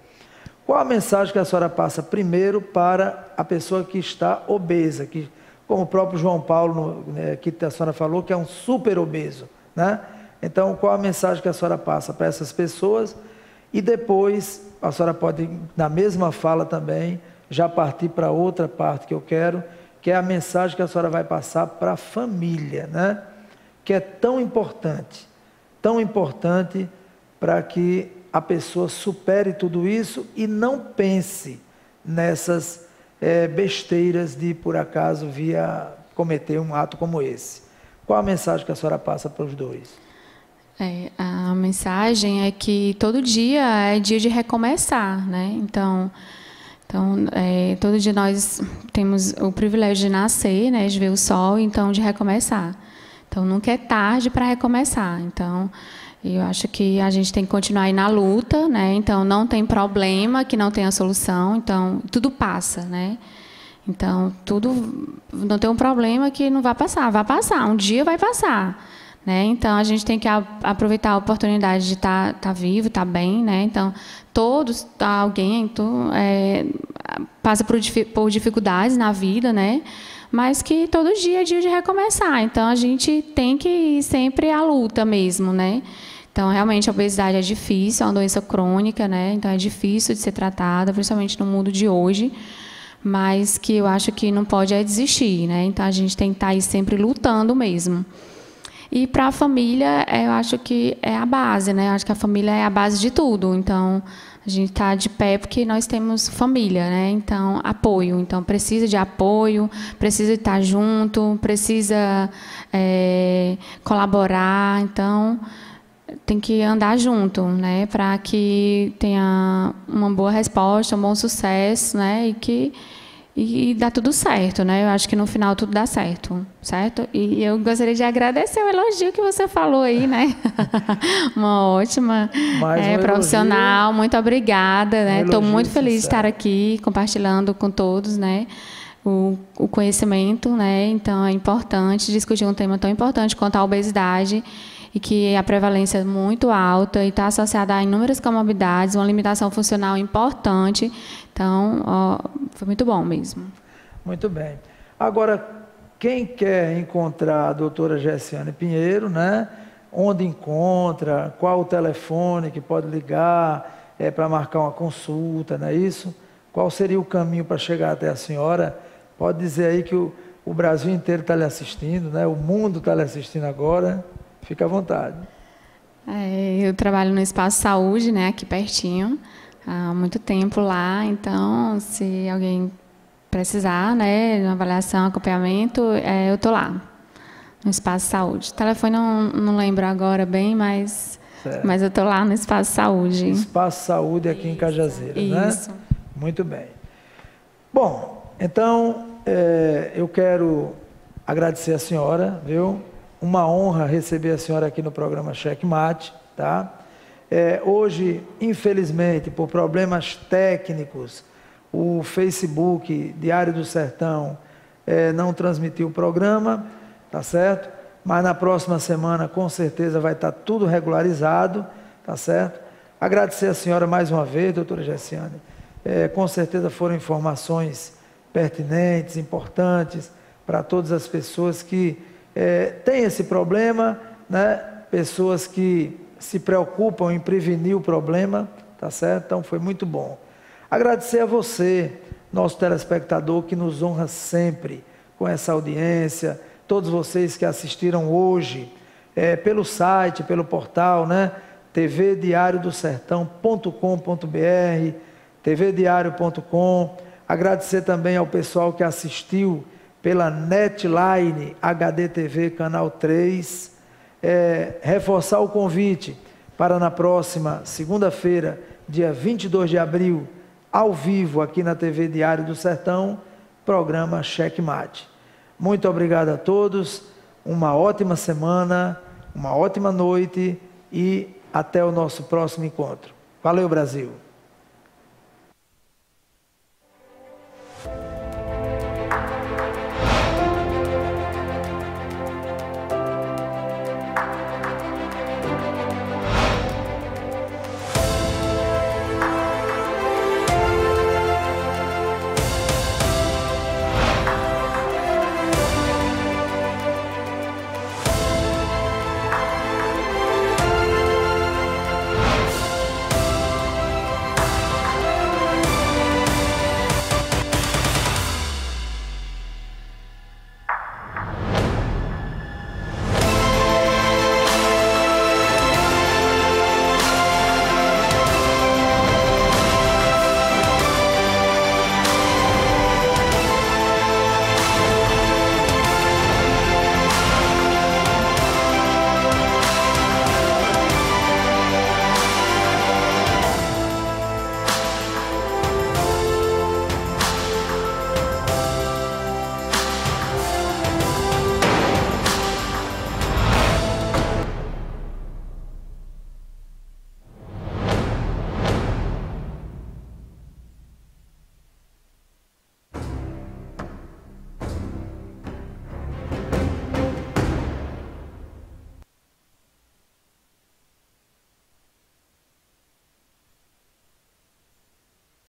Qual a mensagem que a senhora passa primeiro para a pessoa que está obesa, que como o próprio João Paulo, né, que a senhora falou, que é um super obeso, né? Então, qual a mensagem que a senhora passa para essas pessoas? E depois, a senhora pode, na mesma fala também, já partir para outra parte que eu quero, que é a mensagem que a senhora vai passar para a família, né? Que é tão importante para que a pessoa supere tudo isso e não pense nessas besteiras de, por acaso, cometer um ato como esse. Qual a mensagem que a senhora passa para os dois? A mensagem é que todo dia é dia de recomeçar, né? Então todo dia nós temos o privilégio de nascer, né? De ver o sol, então de recomeçar. Então nunca é tarde para recomeçar. Então eu acho que a gente tem que continuar aí na luta, né? Então não tem problema que não tenha solução. Então tudo passa, né? Então tudo não tem um problema que não vai passar. Um dia vai passar. Né? Então, a gente tem que aproveitar a oportunidade de estar vivo, estar bem. Né? Então, alguém passa por dificuldades na vida, né? Mas que todo dia é dia de recomeçar. Então, a gente tem que ir sempre à luta mesmo. Né? Então, realmente, a obesidade é difícil, é uma doença crônica, né? Então, é difícil de ser tratada, principalmente no mundo de hoje. Mas que eu acho que não pode desistir. Né? Então, a gente tem que estar aí sempre lutando mesmo. E para a família, eu acho que é a base, né? Eu acho que a família é a base de tudo. Então, a gente está de pé porque nós temos família, né? Então, apoio. Então, precisa de apoio, precisa estar junto, precisa colaborar. Então, tem que andar junto, né? Para que tenha uma boa resposta, um bom sucesso, né? E dá tudo certo, né? Eu acho que no final tudo dá certo, certo? E eu gostaria de agradecer o elogio que você falou aí, né? Uma ótima profissional, elogio, muito obrigada, né? Estou muito feliz de estar aqui compartilhando com todos, né? O conhecimento, né? Então é importante discutir um tema tão importante quanto a obesidade e que a prevalência é muito alta e está associada a inúmeras comorbidades, uma limitação funcional importante. Então, foi muito bom mesmo. Muito bem. Agora, quem quer encontrar a doutora Gessiane Pinheiro, né? Onde encontra, qual o telefone que pode ligar para marcar uma consulta, não é isso? Qual seria o caminho para chegar até a senhora? Pode dizer aí que o Brasil inteiro está lhe assistindo, né? O mundo está lhe assistindo agora. Fica à vontade. Eu trabalho no Espaço Saúde, né, aqui pertinho, há muito tempo lá. Então, se alguém precisar, né, de uma avaliação, acompanhamento, eu estou lá, no Espaço Saúde. O telefone não lembro agora bem, mas eu estou lá no Espaço Saúde. Espaço Saúde aqui em Cajazeiras, né? Isso. Muito bem. Bom, então, eu quero agradecer a senhora, viu? Uma honra receber a senhora aqui no programa Checkmate, tá? Hoje, infelizmente, por problemas técnicos, o Facebook Diário do Sertão não transmitiu o programa, tá certo? Mas na próxima semana, com certeza, vai estar tudo regularizado, tá certo? Agradecer a senhora mais uma vez, doutora Gessiane. Com certeza foram informações pertinentes, importantes, para todas as pessoas que tem esse problema, né? Pessoas que se preocupam em prevenir o problema, tá certo? Então foi muito bom. Agradecer a você, nosso telespectador, que nos honra sempre com essa audiência, todos vocês que assistiram hoje, pelo site, pelo portal, né? tvdiariodosertão.com.br, tvdiario.com. Agradecer também ao pessoal que assistiu pela Netline HDTV Canal 3, reforçar o convite para na próxima segunda-feira, dia 22 de abril, ao vivo aqui na TV Diário do Sertão, programa Checkmate. Muito obrigado a todos, uma ótima semana, uma ótima noite e até o nosso próximo encontro. Valeu, Brasil!